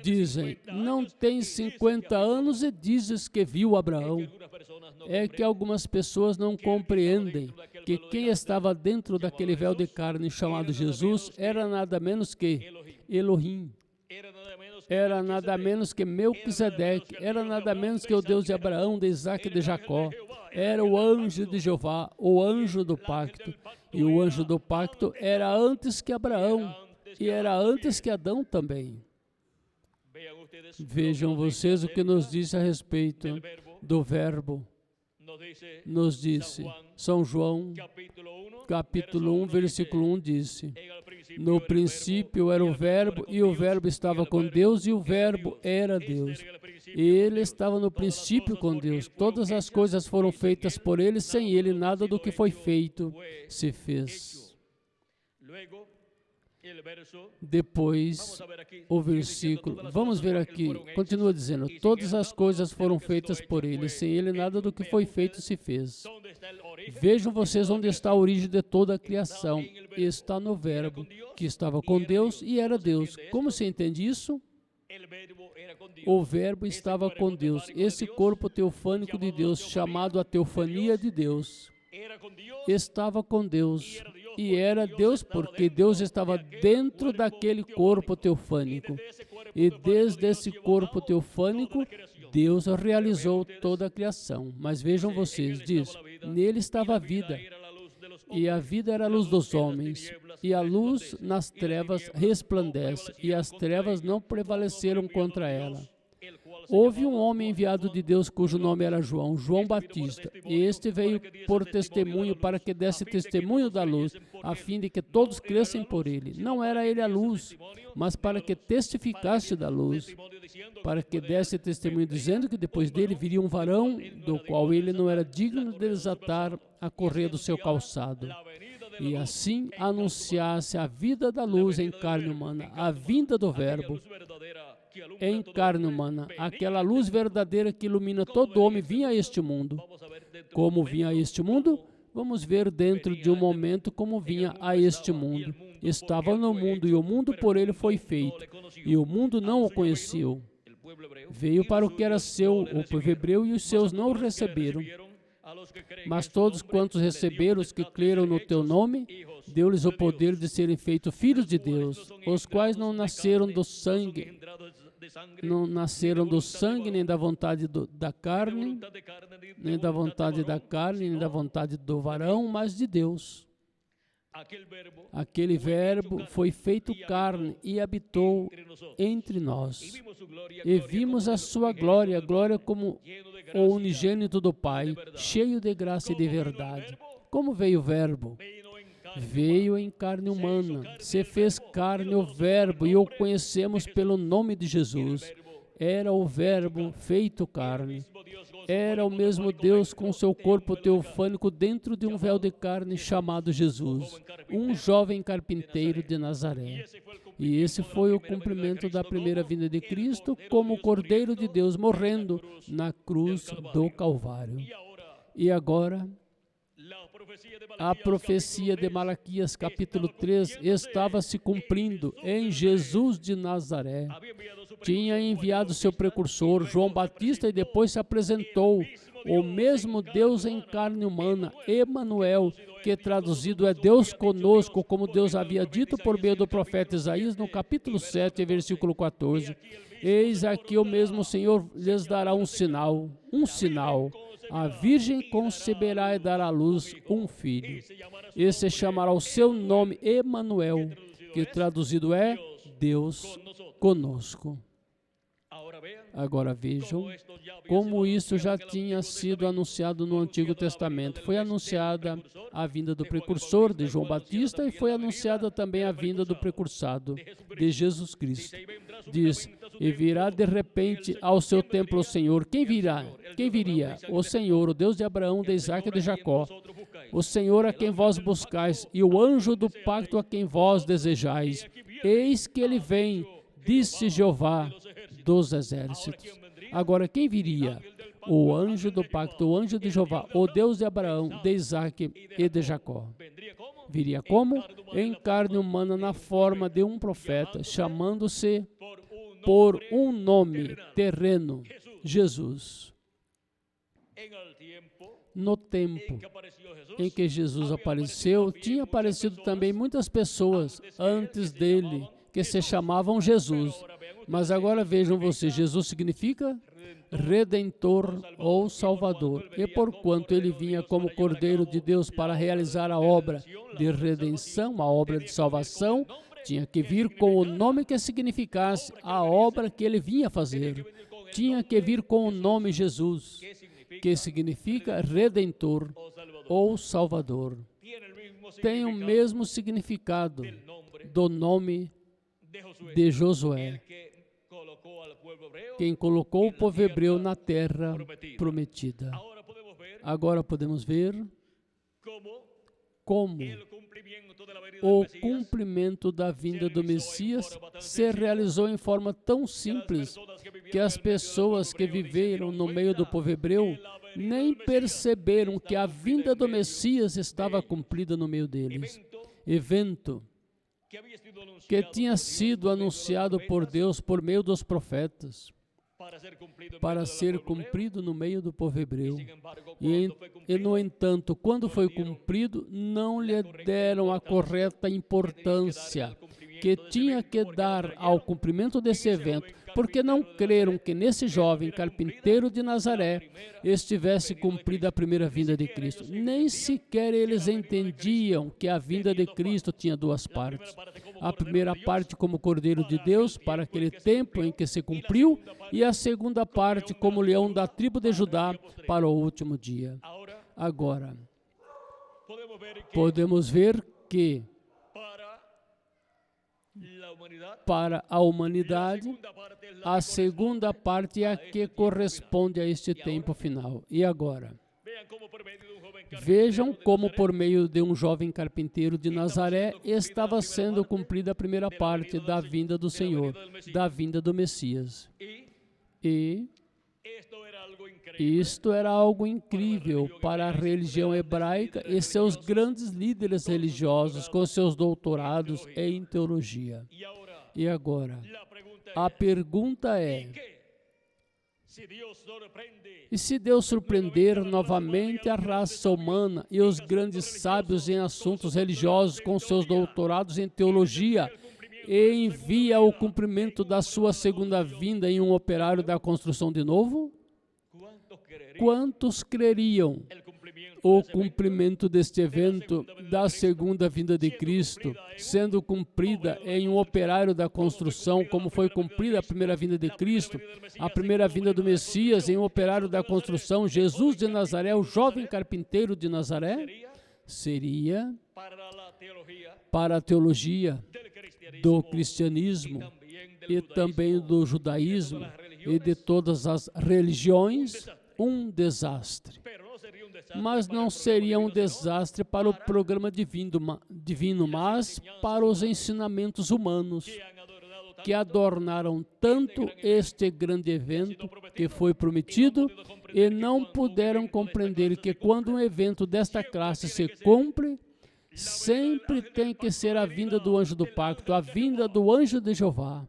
A: Dizem, não tens 50 anos e dizes que viu Abraão. É que algumas pessoas não compreendem que quem estava dentro daquele véu de carne chamado Jesus era nada menos que Elohim. Era nada menos que Melquisedeque, era nada menos que o Deus de Abraão, de Isaac e de Jacó. Era o anjo de Jeová, o anjo do pacto. E o anjo do pacto era antes que Abraão e era antes que Adão também. Vejam vocês o que nos diz a respeito do verbo. Nos disse, São João, capítulo 1, versículo 1, disse: no princípio era o verbo, e o verbo estava com Deus, e o verbo era Deus. E ele estava no princípio com Deus. Todas as coisas foram feitas por ele, sem ele nada do que foi feito se fez. Depois, o versículo, vamos ver aqui, continua dizendo, todas as coisas foram feitas por ele, sem ele nada do que foi feito se fez. Vejam vocês onde está a origem de toda a criação. Está no verbo, que estava com Deus e era Deus. Como se entende isso? O verbo estava com Deus, esse corpo teofânico de Deus, chamado a teofania de Deus, estava com Deus e era Deus, porque Deus estava dentro daquele corpo teofânico. E desde esse corpo teofânico, Deus realizou toda a criação. Mas vejam vocês, diz, nele estava a vida, e a vida era a luz dos homens, e a luz nas trevas resplandece, e as trevas não prevaleceram contra ela. Houve um homem enviado de Deus cujo nome era João, João Batista, e este veio por testemunho para que desse testemunho da luz, a fim de que todos crescem por ele. Não era ele a luz, mas para que testificasse da luz, para que desse testemunho dizendo que depois dele viria um varão, do qual ele não era digno de desatar a correia do seu calçado. E assim anunciasse a vida da luz em carne humana, a vinda do verbo em carne humana, aquela luz verdadeira que ilumina todo homem vinha a este mundo. Como vinha a este mundo? Vamos ver dentro de um momento como vinha a este mundo. Estava no mundo e o mundo por ele foi feito, e o mundo não o conheceu. Veio para o que era seu, o povo hebreu, e os seus não o receberam. Mas todos quantos receberam, os que creram no teu nome, deu-lhes o poder de serem feitos filhos de Deus, os quais não nasceram do sangue, nem da vontade da carne, nem da vontade do varão, mas de Deus. Aquele verbo foi feito carne e habitou entre nós. E vimos a sua glória, a glória como o unigênito do Pai, cheio de graça e de verdade. Como veio o verbo? Veio em carne humana, se fez carne o verbo, e o conhecemos pelo nome de Jesus. Era o verbo feito carne. Era o mesmo Deus com seu corpo teofânico dentro de um véu de carne chamado Jesus, um jovem carpinteiro de Nazaré. E esse foi o cumprimento da primeira vinda de Cristo como o Cordeiro de Deus morrendo na cruz do Calvário. E agora, a profecia de Malaquias, capítulo 3, estava se cumprindo em Jesus de Nazaré. Tinha enviado seu precursor, João Batista, e depois se apresentou o mesmo Deus em carne humana, Emanuel, que traduzido é Deus conosco, como Deus havia dito por meio do profeta Isaías, no capítulo 7, versículo 14. Eis aqui o mesmo Senhor lhes dará um sinal. A virgem conceberá e dará à luz um filho. Esse chamará o seu nome Emanuel, que traduzido é Deus conosco. Agora vejam como isso já tinha sido anunciado no Antigo Testamento. Foi anunciada a vinda do precursor de João Batista e foi anunciada também a vinda do precursado de Jesus Cristo. Diz, e virá de repente ao seu templo o Senhor. Quem virá? Quem viria? O Senhor, o Deus de Abraão, de Isaac e de Jacó. O Senhor a quem vós buscais e o anjo do pacto a quem vós desejais. Eis que ele vem, disse Jeová dos exércitos. Agora, quem viria? O anjo do pacto, o anjo de Jeová, o Deus de Abraão, de Isaac e de Jacó. Viria como? Em carne humana, na forma de um profeta, chamando-se por um nome terreno, Jesus. No tempo em que Jesus apareceu, tinha aparecido também muitas pessoas antes dele, que se chamavam Jesus. Mas agora vejam vocês, Jesus significa Redentor ou Salvador. E porquanto ele vinha como Cordeiro de Deus para realizar a obra de redenção, a obra de salvação, tinha que vir com o nome que significasse a obra que ele vinha fazer. Tinha que vir com o nome Jesus, que significa Redentor ou Salvador. Tem o mesmo significado do nome de Josué, quem colocou o povo hebreu na terra prometida. Agora podemos ver como o cumprimento da vinda do Messias se realizou em forma tão simples que as pessoas que viveram no meio do povo hebreu nem perceberam que a vinda do Messias estava cumprida no meio deles. Evento que tinha sido anunciado por Deus por meio dos profetas, para ser cumprido no meio do povo hebreu. E, no entanto, quando foi cumprido, não lhe deram a correta importância que tinha que dar ao cumprimento desse evento, porque não creram que nesse jovem carpinteiro de Nazaré estivesse cumprida a primeira vinda de Cristo. Nem sequer eles entendiam que a vinda de Cristo tinha duas partes. A primeira parte como Cordeiro de Deus, para aquele tempo em que se cumpriu, e a segunda parte como leão da tribo de Judá, para o último dia. Agora, podemos ver que para a humanidade, a segunda parte é a que corresponde a este tempo final. E agora? Vejam como por meio de um jovem carpinteiro de Nazaré estava sendo cumprida a primeira parte da vinda do Senhor, da vinda do Messias. E isto era algo incrível para a religião hebraica e seus grandes líderes religiosos com seus doutorados em teologia. E agora, a pergunta é: e se Deus surpreender novamente a raça humana e os grandes sábios em assuntos religiosos com seus doutorados em teologia e envia o cumprimento da sua segunda vinda em um operário da construção de novo? Quantos creriam o cumprimento deste evento da segunda vinda de Cristo, sendo cumprida em um operário da construção, como foi cumprida a primeira vinda de Cristo, a primeira vinda do Messias em um operário da construção, Jesus de Nazaré, o jovem carpinteiro de Nazaré? Seria para a teologia do cristianismo e também do judaísmo e de todas as religiões, um desastre. Mas não seria um desastre para o programa divino, mas para os ensinamentos humanos que adornaram tanto este grande evento que foi prometido e não puderam compreender que quando um evento desta classe se cumpre, sempre tem que ser a vinda do anjo do pacto, a vinda do anjo de Jeová,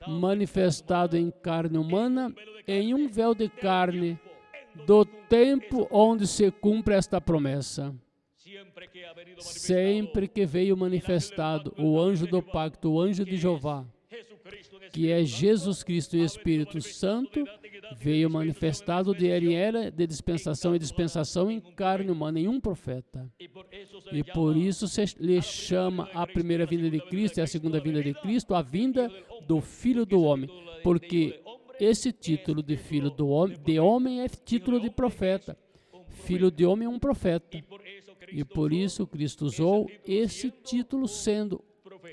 A: manifestado em carne humana, em um véu de carne, do tempo onde se cumpre esta promessa. Sempre que veio manifestado o anjo do pacto, o anjo de Jeová, que é Jesus Cristo e Espírito Santo, veio manifestado de era em era, de dispensação em dispensação, em carne humana, em um profeta. E por isso se lhe chama a primeira vinda de Cristo e a segunda vinda de Cristo, a vinda do Filho do Homem, porque esse título de filho de homem é título de profeta. Filho de homem é um profeta. E por isso Cristo usou esse título sendo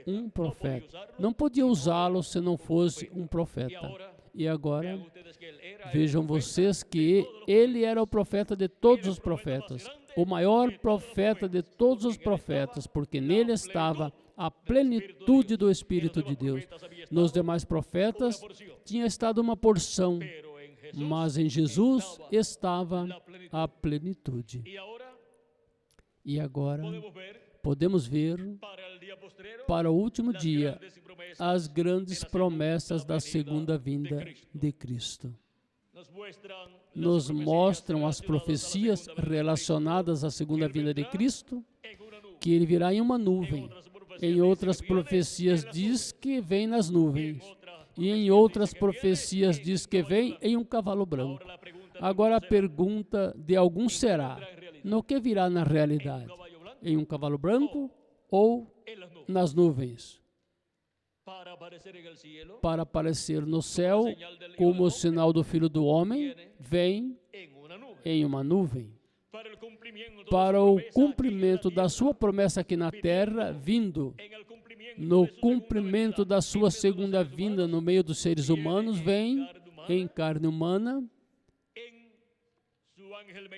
A: um profeta. Não podia usá-lo se não fosse um profeta. E agora, vejam vocês que ele era o profeta de todos os profetas. O maior profeta de todos os profetas, porque nele estava a plenitude do Espírito de Deus. Nos demais profetas tinha estado uma porção, mas em Jesus estava a plenitude. E agora podemos ver, para o último dia, as grandes promessas da segunda vinda de Cristo. Nos mostram as profecias relacionadas à segunda vinda de Cristo, que ele virá em uma nuvem. Em outras profecias diz que vem nas nuvens. E em outras profecias diz que vem em um cavalo branco. Agora a pergunta de alguns será: no que virá na realidade? Em um cavalo branco ou nas nuvens? Para aparecer no céu, como o sinal do Filho do Homem, vem em uma nuvem. Para o cumprimento da sua promessa aqui na terra, vindo no cumprimento da sua segunda vinda no meio dos seres humanos, vem em carne humana,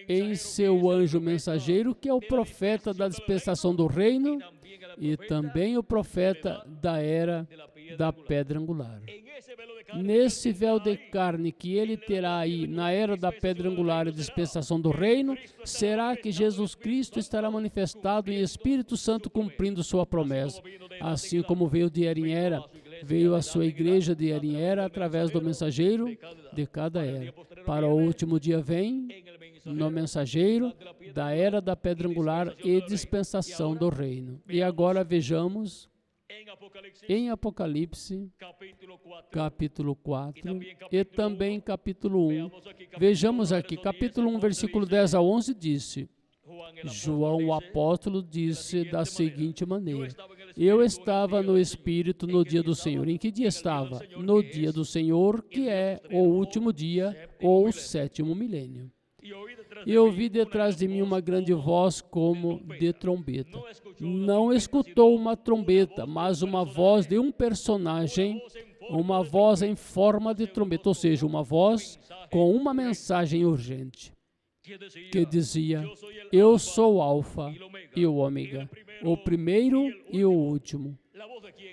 A: em seu anjo mensageiro, que é o profeta da dispensação do reino e também o profeta da era da pedra angular. Nesse véu de carne que ele terá aí na era da pedra angular e dispensação do reino, será que Jesus Cristo estará manifestado em Espírito Santo cumprindo sua promessa. Assim como veio de era em era, veio a sua igreja de era em era através do mensageiro de cada era. Para o último dia vem no mensageiro da era da pedra angular e dispensação do reino. E agora vejamos em Apocalipse, capítulo 4 e também capítulo 1. Vejamos aqui, capítulo 1, versículo 10 a 11, disse, João, o apóstolo, disse da seguinte maneira: eu estava no Espírito no dia do Senhor. Em que dia estava? No dia do Senhor, que é o último dia ou o sétimo milênio. E ouvi detrás de mim uma grande voz como de trombeta. Não escutou uma trombeta, mas uma voz de um personagem, uma voz em forma de trombeta, ou seja, uma voz com uma mensagem urgente, que dizia, eu sou o Alfa e o Ômega, o primeiro e o último.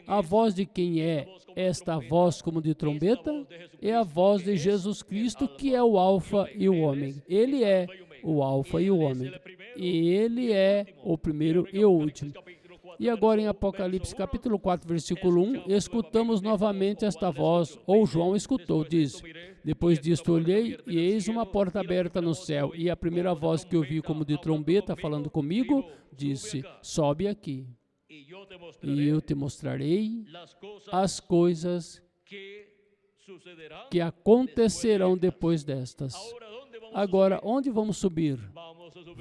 A: A voz de quem é esta voz como de trombeta? É a voz de Jesus Cristo, que é o Alfa e o Ômega. Ele é o Alfa e o Ômega. E ele é o primeiro e o último. E agora em Apocalipse capítulo 4, versículo 1, escutamos novamente esta voz, ou João escutou, diz, depois disto olhei e eis uma porta aberta no céu, e a primeira voz que ouvi como de trombeta falando comigo, disse, sobe aqui, e eu te mostrarei as coisas que acontecerão depois destas. Agora, onde vamos subir?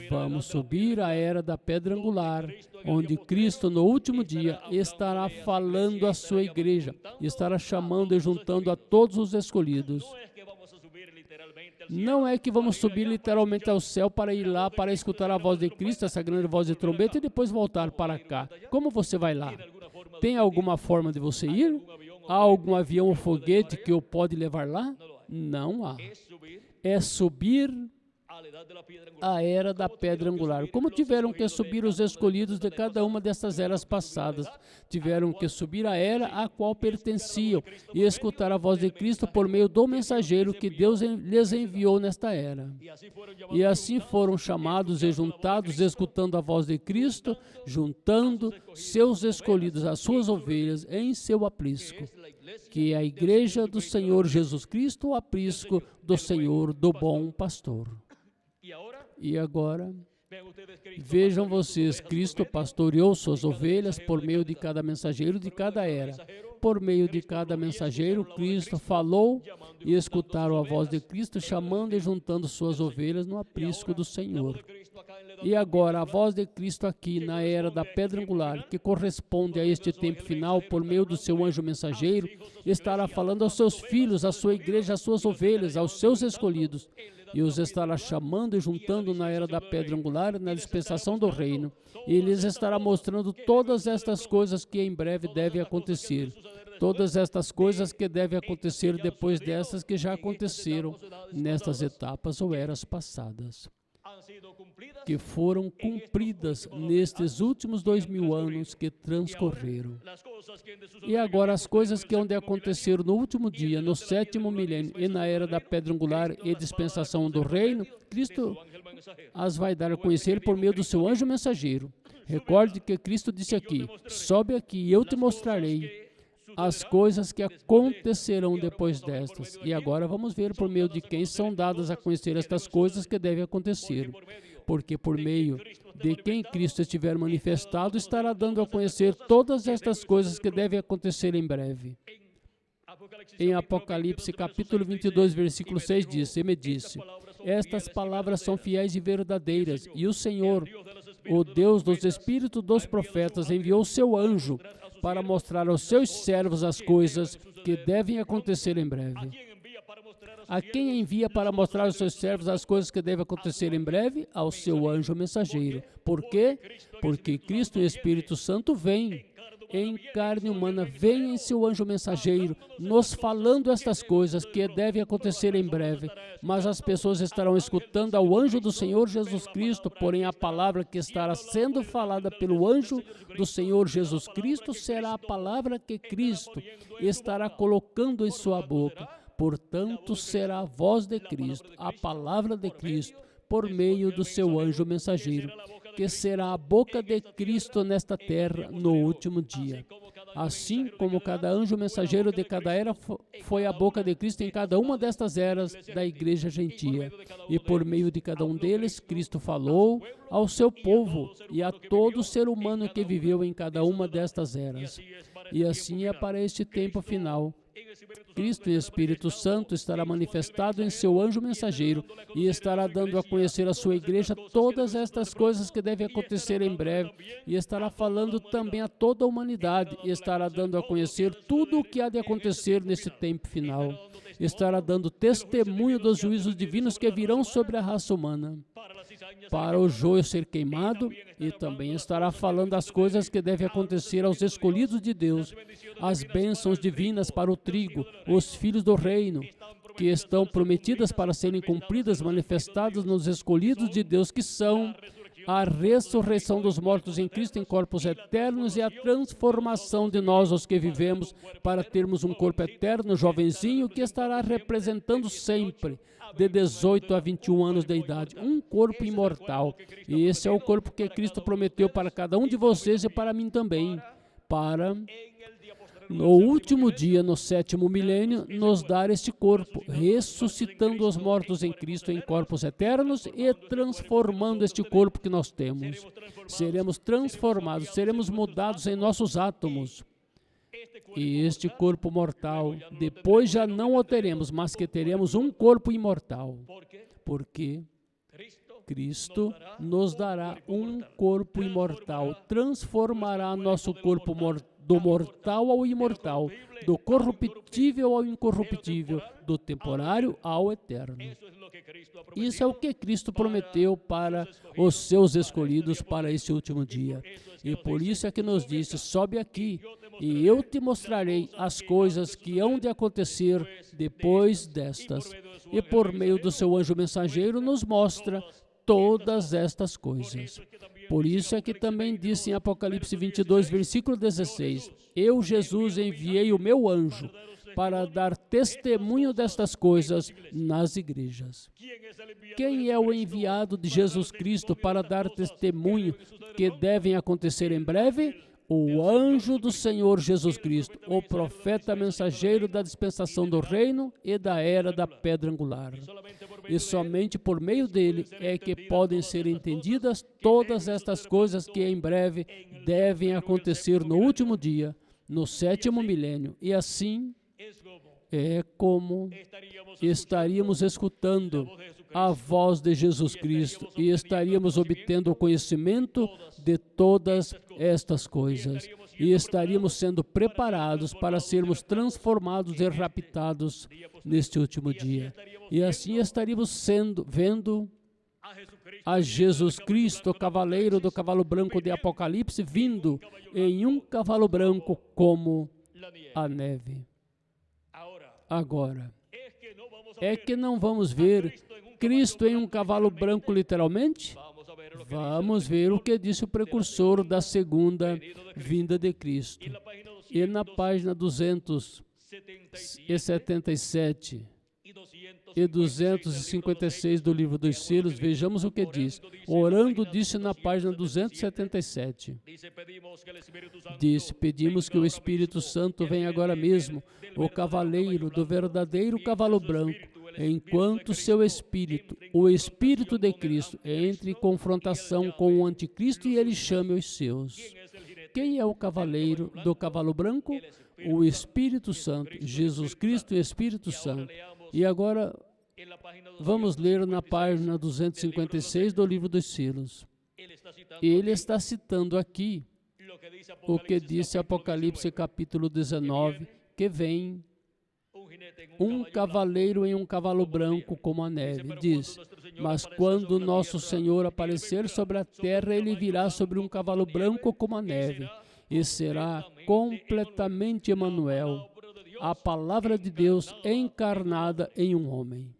A: Vamos subir à era da pedra angular, onde Cristo, no último dia, estará falando à sua igreja, estará chamando e juntando a todos os escolhidos. Não é que vamos subir literalmente ao céu para ir lá, para escutar a voz de Cristo, essa grande voz de trombeta, e depois voltar para cá. Como você vai lá? Tem alguma forma de você ir? Há algum avião ou foguete que o pode levar lá? Não há. É subir a era da pedra angular. Como tiveram que subir os escolhidos de cada uma dessas eras passadas? Tiveram que subir a era a qual pertenciam e escutar a voz de Cristo por meio do mensageiro que Deus lhes enviou nesta era. E assim foram chamados e juntados, escutando a voz de Cristo, juntando seus escolhidos, as suas ovelhas, em seu aprisco, que é a igreja do Senhor Jesus Cristo, o aprisco do Senhor, do bom pastor. E agora, Vejam vocês, Cristo pastoreou suas ovelhas por meio de cada mensageiro de cada era. Por meio de cada mensageiro, Cristo falou e escutaram a voz de Cristo chamando e juntando suas ovelhas no aprisco do Senhor. E agora, a voz de Cristo aqui na era da pedra angular, que corresponde a este tempo final por meio do seu anjo mensageiro, estará falando aos seus filhos, à sua igreja, às suas ovelhas, aos seus escolhidos, e os estará chamando e juntando na era da pedra angular, na dispensação do reino. E lhes estará mostrando todas estas coisas que em breve devem acontecer. Todas estas coisas que devem acontecer depois dessas que já aconteceram nestas etapas ou eras passadas, que foram cumpridas nestes últimos 2000 anos que transcorreram. E agora as coisas que hão de acontecer no último dia, no 7º milênio e na era da pedra angular e dispensação do reino, Cristo as vai dar a conhecer por meio do seu anjo mensageiro. Recorde que Cristo disse aqui: sobe aqui e eu te mostrarei as coisas que acontecerão depois destas. E agora vamos ver por meio de quem são dadas a conhecer estas coisas que devem acontecer. Porque por meio de quem Cristo estiver manifestado, estará dando a conhecer todas estas coisas que devem acontecer em breve. Em Apocalipse capítulo 22, versículo 6 diz: e me disse, estas palavras são fiéis e verdadeiras, e o Senhor, o Deus dos espíritos dos profetas, enviou seu anjo para mostrar aos seus servos as coisas que devem acontecer em breve. A quem envia para mostrar aos seus servos as coisas que devem acontecer em breve? Ao seu anjo mensageiro. Por quê? Porque Cristo e o Espírito Santo vêm em carne humana, vem em seu anjo mensageiro, nos falando estas coisas que devem acontecer em breve. Mas as pessoas estarão escutando ao anjo do Senhor Jesus Cristo, porém a palavra que estará sendo falada pelo anjo do Senhor Jesus Cristo será a palavra que Cristo estará colocando em sua boca. Portanto, será a voz de Cristo, a palavra de Cristo, por meio do seu anjo mensageiro, que será a boca de Cristo nesta terra no último dia. Assim como cada anjo mensageiro de cada era foi a boca de Cristo em cada uma destas eras da igreja gentia. E por meio de cada um deles, Cristo falou ao seu povo e a todo ser humano que viveu em cada uma destas eras. E assim é para este tempo final. Cristo e Espírito Santo estará manifestado em seu anjo mensageiro e estará dando a conhecer à sua igreja todas estas coisas que devem acontecer em breve, e estará falando também a toda a humanidade, e estará dando a conhecer tudo o que há de acontecer nesse tempo final. Estará dando testemunho dos juízos divinos que virão sobre a raça humana, para o joio ser queimado, e também estará falando as coisas que devem acontecer aos escolhidos de Deus, as bênçãos divinas para o trigo, os filhos do reino, que estão prometidas para serem cumpridas, manifestadas nos escolhidos de Deus, que são a ressurreição dos mortos em Cristo em corpos eternos e a transformação de nós, os que vivemos, para termos um corpo eterno, jovenzinho, que estará representando sempre, de 18 a 21 anos de idade, um corpo imortal. E esse é o corpo que Cristo prometeu para cada um de vocês e para mim também, para, no último dia, no 7º milênio, nos dar este corpo, ressuscitando os mortos em Cristo em corpos eternos e transformando este corpo que nós temos. Seremos transformados, seremos mudados em nossos átomos. E este corpo mortal, depois já não o teremos, mas que teremos um corpo imortal. Porque Cristo nos dará um corpo imortal, transformará nosso corpo do mortal ao imortal, do corruptível ao incorruptível, do temporário ao eterno. Isso é o que Cristo prometeu para os seus escolhidos para esse último dia. E por isso é que nos disse: sobe aqui e eu te mostrarei as coisas que hão de acontecer depois destas. E por meio do seu anjo mensageiro nos mostra todas estas coisas. Por isso é que também disse em Apocalipse 22, versículo 16: eu, Jesus, enviei o meu anjo para dar testemunho destas coisas nas igrejas. Quem é o enviado de Jesus Cristo para dar testemunho que devem acontecer em breve? O anjo do Senhor Jesus Cristo, o profeta mensageiro da dispensação do reino e da era da pedra angular. e somente por meio dele é que podem ser entendidas todas estas coisas que em breve devem acontecer no último dia, no 7º milênio. E assim é como estaríamos escutando a voz de Jesus Cristo e estaríamos obtendo o conhecimento de todas estas coisas e estaríamos sendo preparados para sermos transformados e raptados neste último dia. E assim estaríamos vendo a Jesus Cristo, cavaleiro do cavalo branco de Apocalipse, vindo em um cavalo branco como a neve. Agora, é que não vamos ver Cristo em um cavalo branco literalmente? Vamos ver o que disse o precursor da segunda vinda de Cristo. E na página 277 e 256 do livro dos selos, vejamos o que diz. Orando, disse na página 277. Disse, pedimos que o Espírito Santo venha agora mesmo, o cavaleiro do verdadeiro cavalo branco, enquanto seu Espírito, o Espírito de Cristo, entre em confrontação com o Anticristo e ele chame os seus. Quem é o cavaleiro do cavalo branco? O Espírito Santo, Jesus Cristo e o Espírito Santo. E agora, vamos ler na página 256 do livro dos selos. Ele está citando aqui o que disse Apocalipse capítulo 19, que vem um cavaleiro em um cavalo branco como a neve. Diz, mas quando nosso Senhor aparecer sobre a terra, ele virá sobre um cavalo branco como a neve, e será completamente Emanuel, a palavra de Deus encarnada em um homem.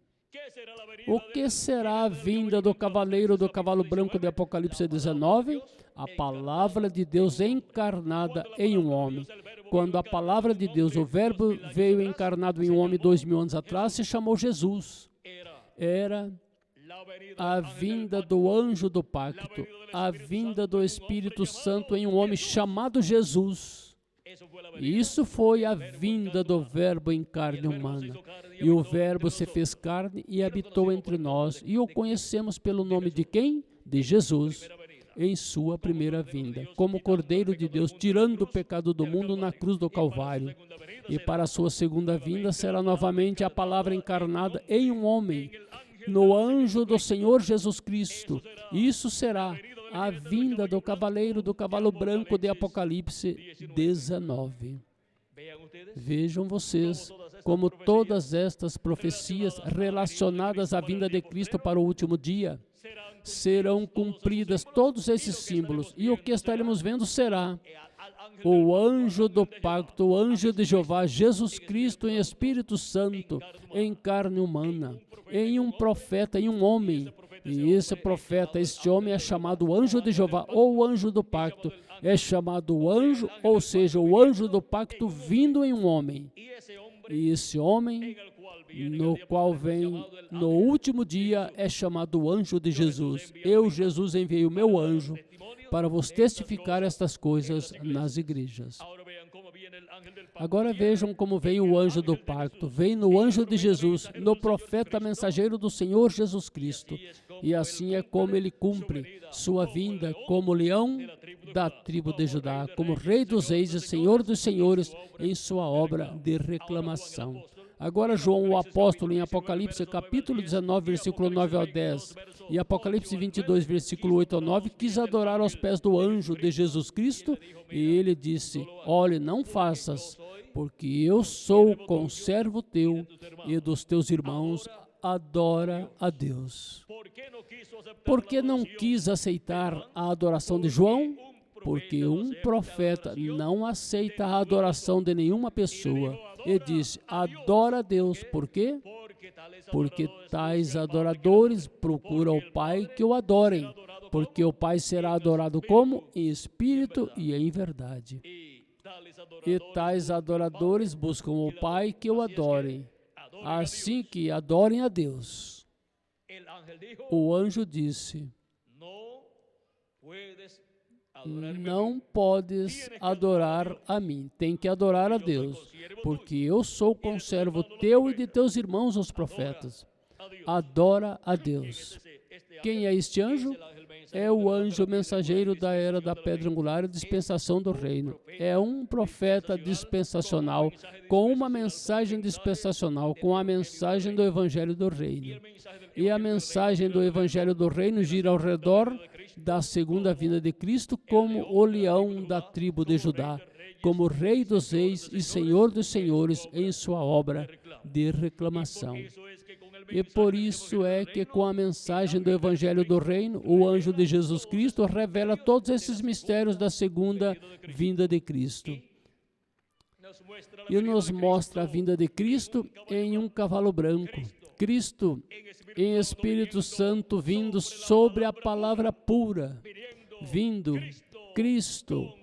A: O que será a vinda do cavaleiro do cavalo branco de Apocalipse 19? A palavra de Deus encarnada em um homem. Quando a palavra de Deus, o verbo, veio encarnado em um homem 2000 anos atrás, se chamou Jesus. Era a vinda do anjo do pacto, a vinda do Espírito Santo em um homem chamado Jesus. Isso foi a vinda do verbo em carne humana. E o verbo se fez carne e habitou entre nós. E o conhecemos pelo nome de quem? De Jesus, em sua primeira vinda, como Cordeiro de Deus, tirando o pecado do mundo na cruz do Calvário. E para a sua segunda vinda será novamente a palavra encarnada em um homem, no anjo do Senhor Jesus Cristo. Isso será a vinda do cavaleiro do cavalo branco de Apocalipse 19. Vejam vocês como todas estas profecias relacionadas à vinda de Cristo para o último dia serão cumpridas, todos esses símbolos. E o que estaremos vendo será o anjo do pacto, o anjo de Jeová, Jesus Cristo em Espírito Santo, em carne humana, em um profeta, em um homem. E esse profeta, este homem é chamado anjo de Jeová, ou anjo do pacto. É chamado anjo, ou seja, o anjo do pacto vindo em um homem. E esse homem, no qual vem no último dia, é chamado anjo de Jesus. Eu, Jesus, enviei o meu anjo para vos testificar estas coisas nas igrejas. Agora vejam como vem o anjo do pacto. Vem no anjo de Jesus, no profeta mensageiro do Senhor Jesus Cristo. E assim é como ele cumpre sua vinda como leão da tribo de Judá, como rei dos reis e senhor dos senhores em sua obra de reclamação. Agora João, o apóstolo, em Apocalipse capítulo 19, versículo 9 ao 10, e Apocalipse 22, versículo 8 ao 9, quis adorar aos pés do anjo de Jesus Cristo, e ele disse, olhe, não faças, porque eu sou conservo teu e dos teus irmãos, adora a Deus. Por que não quis aceitar a adoração de João? Porque um profeta não aceita a adoração de nenhuma pessoa. E diz, adora a Deus. Por quê? Porque tais adoradores procuram o Pai que o adorem. Porque o Pai será adorado como? Em espírito e em verdade. E tais adoradores buscam o Pai que o adorem. Assim que adorem a Deus. O anjo disse, não podes adorar a mim, tem que adorar a Deus, porque eu sou conservo teu e de teus irmãos os profetas. adora a Deus. Quem é este anjo? É o anjo mensageiro da era da pedra angular e dispensação do reino. É um profeta dispensacional, com uma mensagem dispensacional, com a mensagem do evangelho do reino. E a mensagem do evangelho do reino gira ao redor da segunda vinda de Cristo como o leão da tribo de Judá, como rei dos reis e senhor dos senhores em sua obra de reclamação. E por isso é que com a mensagem do evangelho do reino, o anjo de Jesus Cristo revela todos esses mistérios da segunda vinda de Cristo. E nos mostra a vinda de Cristo em um cavalo branco. Cristo em Espírito Santo vindo sobre a palavra pura. Vindo, Cristo,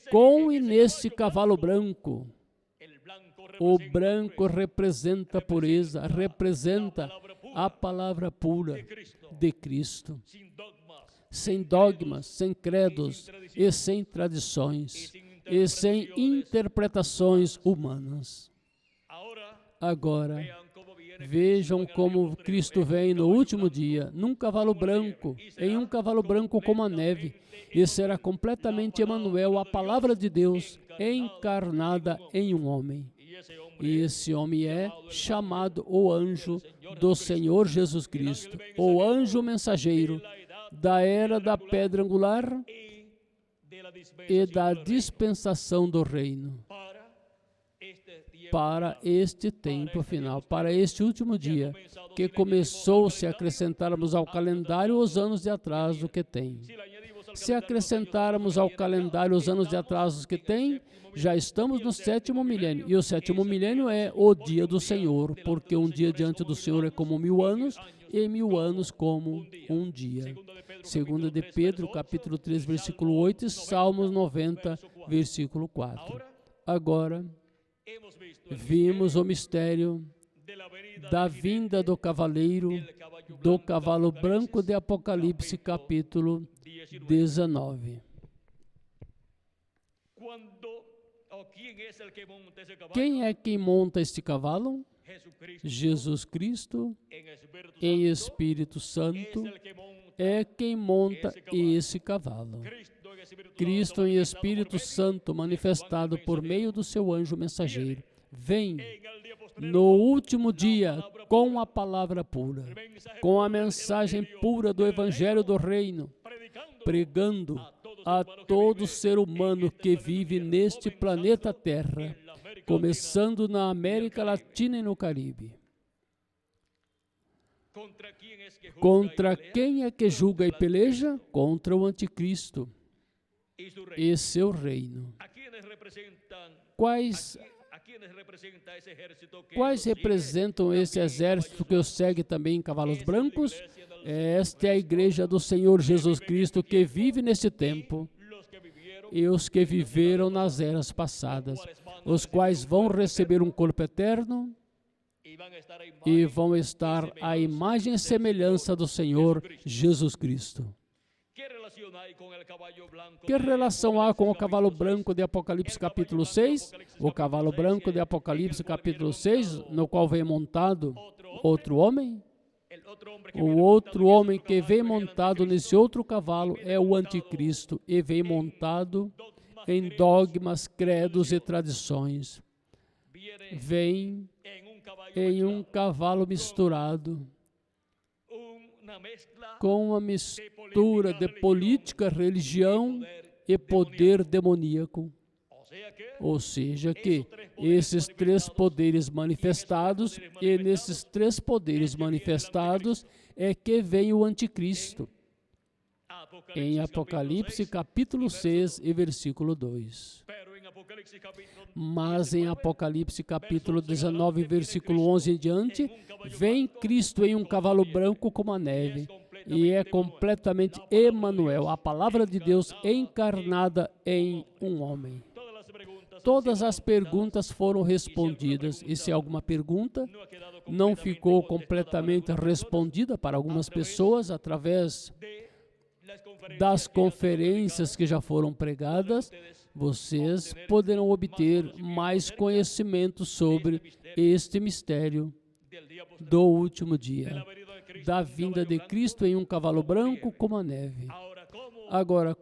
A: com e nesse cavalo branco. O branco representa a pureza, representa a palavra pura de Cristo. Sem dogmas, sem credos e sem tradições e sem interpretações humanas. Agora, vejam como Cristo vem no último dia, num cavalo branco, em um cavalo branco como a neve, e será completamente Emanuel, a palavra de Deus, encarnada em um homem. E esse homem é chamado o anjo do Senhor Jesus Cristo, o anjo mensageiro da era da pedra angular e da dispensação do reino. Para este tempo final, para este último dia, que começou, se acrescentarmos ao calendário os anos de atraso que tem. Se acrescentarmos ao calendário os anos de atrasos que tem, já estamos no 7º milênio. E o 7º milênio é o dia do Senhor, porque um dia diante do Senhor é como 1000 anos, e 1000 anos como um dia. 2 de Pedro, capítulo 3, versículo 8, e Salmos 90, versículo 4. Agora, vimos o mistério da vinda do cavaleiro, do cavalo branco de Apocalipse, capítulo 19. Quem é quem monta este cavalo? Jesus Cristo, em Espírito Santo, é quem monta esse cavalo. Cristo em Espírito Santo, manifestado por meio do seu anjo mensageiro, vem no último dia com a palavra pura, com a mensagem pura do Evangelho do Reino, pregando a todo ser humano que vive neste planeta Terra, começando na América Latina e no Caribe. Contra quem é que julga e peleja? Contra o Anticristo e seu reino. Quais representam esse exército que os segue também em cavalos brancos? Esta é a igreja do Senhor Jesus Cristo que vive neste tempo e os que viveram nas eras passadas, os quais vão receber um corpo eterno e vão estar à imagem e semelhança do Senhor Jesus Cristo. Que relação há com o cavalo branco de Apocalipse capítulo 6? O cavalo branco de Apocalipse capítulo 6, no qual vem montado outro homem? O outro homem que vem montado nesse outro cavalo é o Anticristo e vem montado em dogmas, credos e tradições. Vem em um cavalo misturado, com uma mistura de política, religião e poder demoníaco. Ou seja, que esses três poderes manifestados, e nesses três poderes manifestados é que vem o Anticristo. Em Apocalipse capítulo 6 e versículo 2. Mas em Apocalipse capítulo 19, versículo 11 em diante, vem Cristo em um cavalo branco como a neve, e é completamente Emanuel, a palavra de Deus encarnada em um homem. Todas as perguntas foram respondidas, e se alguma pergunta não ficou completamente respondida para algumas pessoas através das conferências que já foram pregadas, vocês poderão obter mais conhecimento sobre este mistério do último dia, da vinda de Cristo em um cavalo branco como a neve. Agora,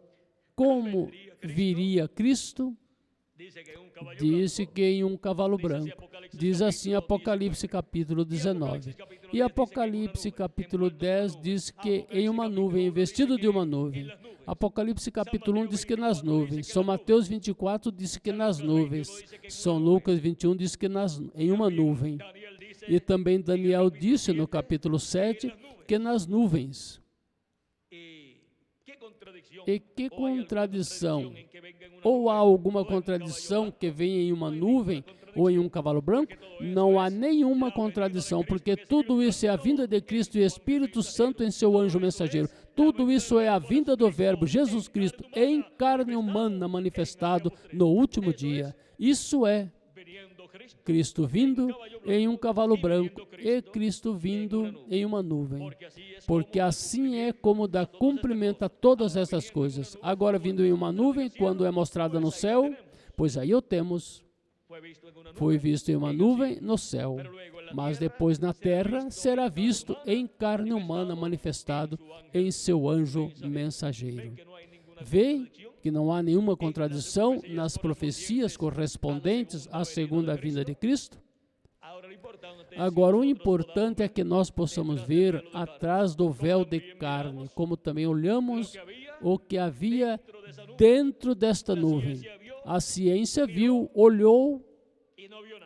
A: como viria Cristo? Disse que em um cavalo branco. Diz assim Apocalipse capítulo 19. E Apocalipse capítulo 10 diz que em uma nuvem, vestido de uma nuvem. Apocalipse capítulo 1 diz que nas nuvens. São Mateus 24 diz que nas nuvens. São Lucas 21 diz que em uma nuvem. E também Daniel disse no capítulo 7 que nas nuvens. E que contradição? Ou há alguma contradição que venha em uma nuvem ou em um cavalo branco? Não há nenhuma contradição, porque tudo isso é a vinda de Cristo e Espírito Santo em seu anjo mensageiro. Tudo isso é a vinda do Verbo Jesus Cristo em carne humana manifestado no último dia. Isso é Cristo vindo em um cavalo branco e Cristo vindo em uma nuvem, porque assim é como dá cumprimento a todas essas coisas. Agora vindo em uma nuvem, quando é mostrada no céu, pois aí o temos. Foi visto em uma nuvem no céu, mas depois na terra será visto em carne humana manifestado em seu anjo mensageiro. Vê que não há nenhuma contradição nas profecias correspondentes à segunda vinda de Cristo? Agora, o importante é que nós possamos ver atrás do véu de carne, como também olhamos o que havia dentro desta nuvem. A ciência viu, olhou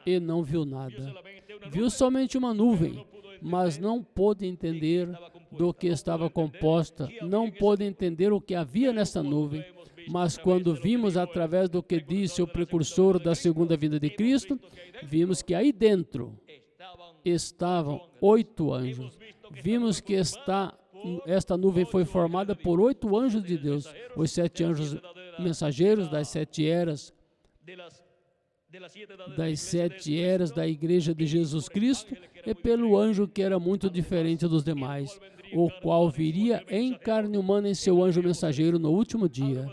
A: e não viu nada. Viu somente uma nuvem, mas não pôde entender do que estava composta, não pôde entender o que havia nessa nuvem. Mas quando vimos através do que disse o precursor da segunda vinda de Cristo, vimos que aí dentro estavam 8 anjos. Vimos que esta nuvem foi formada por 8 anjos de Deus, os 7 anjos mensageiros das 7 eras, da Igreja de Jesus Cristo, e pelo anjo que era muito diferente dos demais, o qual viria em carne humana em seu anjo mensageiro no último dia.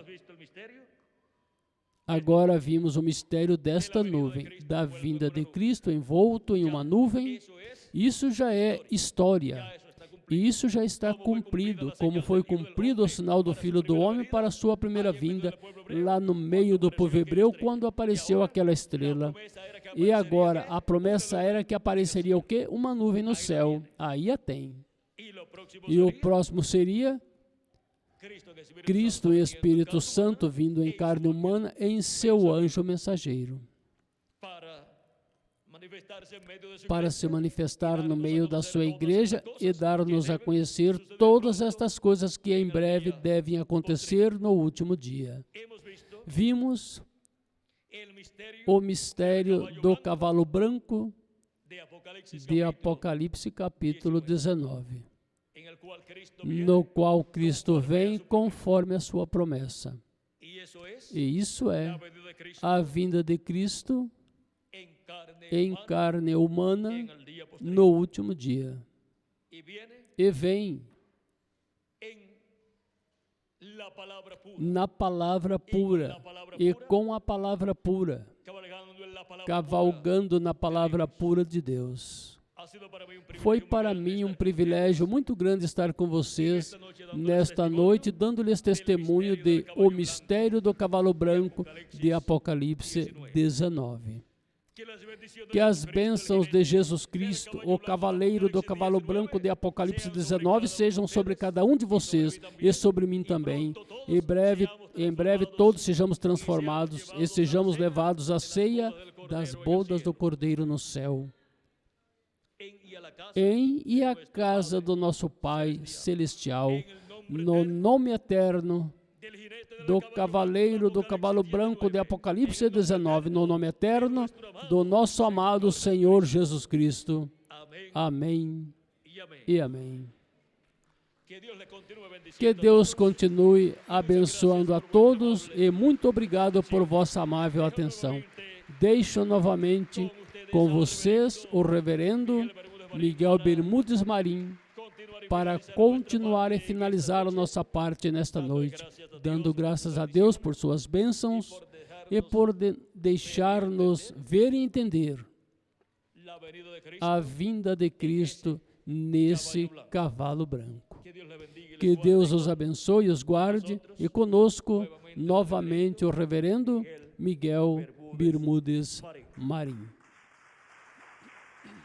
A: Agora vimos o mistério desta nuvem, da vinda de Cristo envolto em uma nuvem. Isso já é história. E isso já está cumprido, como foi cumprido o sinal do Filho do Homem para a sua primeira vinda, lá no meio do povo hebreu, quando apareceu aquela estrela. E agora, a promessa era que apareceria o quê? Uma nuvem no céu. Aí a tem. E o próximo seria Cristo e Espírito Santo vindo em carne humana em seu anjo mensageiro, para se manifestar no meio da sua igreja e dar-nos a conhecer todas estas coisas que em breve devem acontecer no último dia. Vimos o mistério do cavalo branco de Apocalipse capítulo 19, no qual Cristo vem conforme a sua promessa. E isso é a vinda de Cristo em carne humana no último dia. E vem na palavra pura e com a palavra pura, cavalgando na palavra pura de Deus. Foi para mim um privilégio muito grande estar com vocês nesta noite, dando-lhes testemunho de o mistério do cavalo branco de Apocalipse 19. Que as bênçãos de Jesus Cristo, o cavaleiro do cavalo branco de Apocalipse 19, sejam sobre cada um de vocês e sobre mim também. Em breve todos sejamos transformados e sejamos levados à ceia das bodas do Cordeiro no céu. Em e a casa do nosso Pai Celestial, no nome eterno do cavaleiro do cavalo branco de Apocalipse 19, no nome eterno do nosso amado Senhor Jesus Cristo. Amém e amém. Que Deus continue abençoando a todos e muito obrigado por vossa amável atenção. Deixo novamente com vocês o reverendo Miguel Bermudes Marim, para continuar e finalizar a nossa parte nesta noite, dando graças a Deus por suas bênçãos e por deixar-nos ver e entender a vinda de Cristo nesse cavalo branco. Que Deus os abençoe e os guarde, e conosco novamente o reverendo Miguel Bermúdez Marim.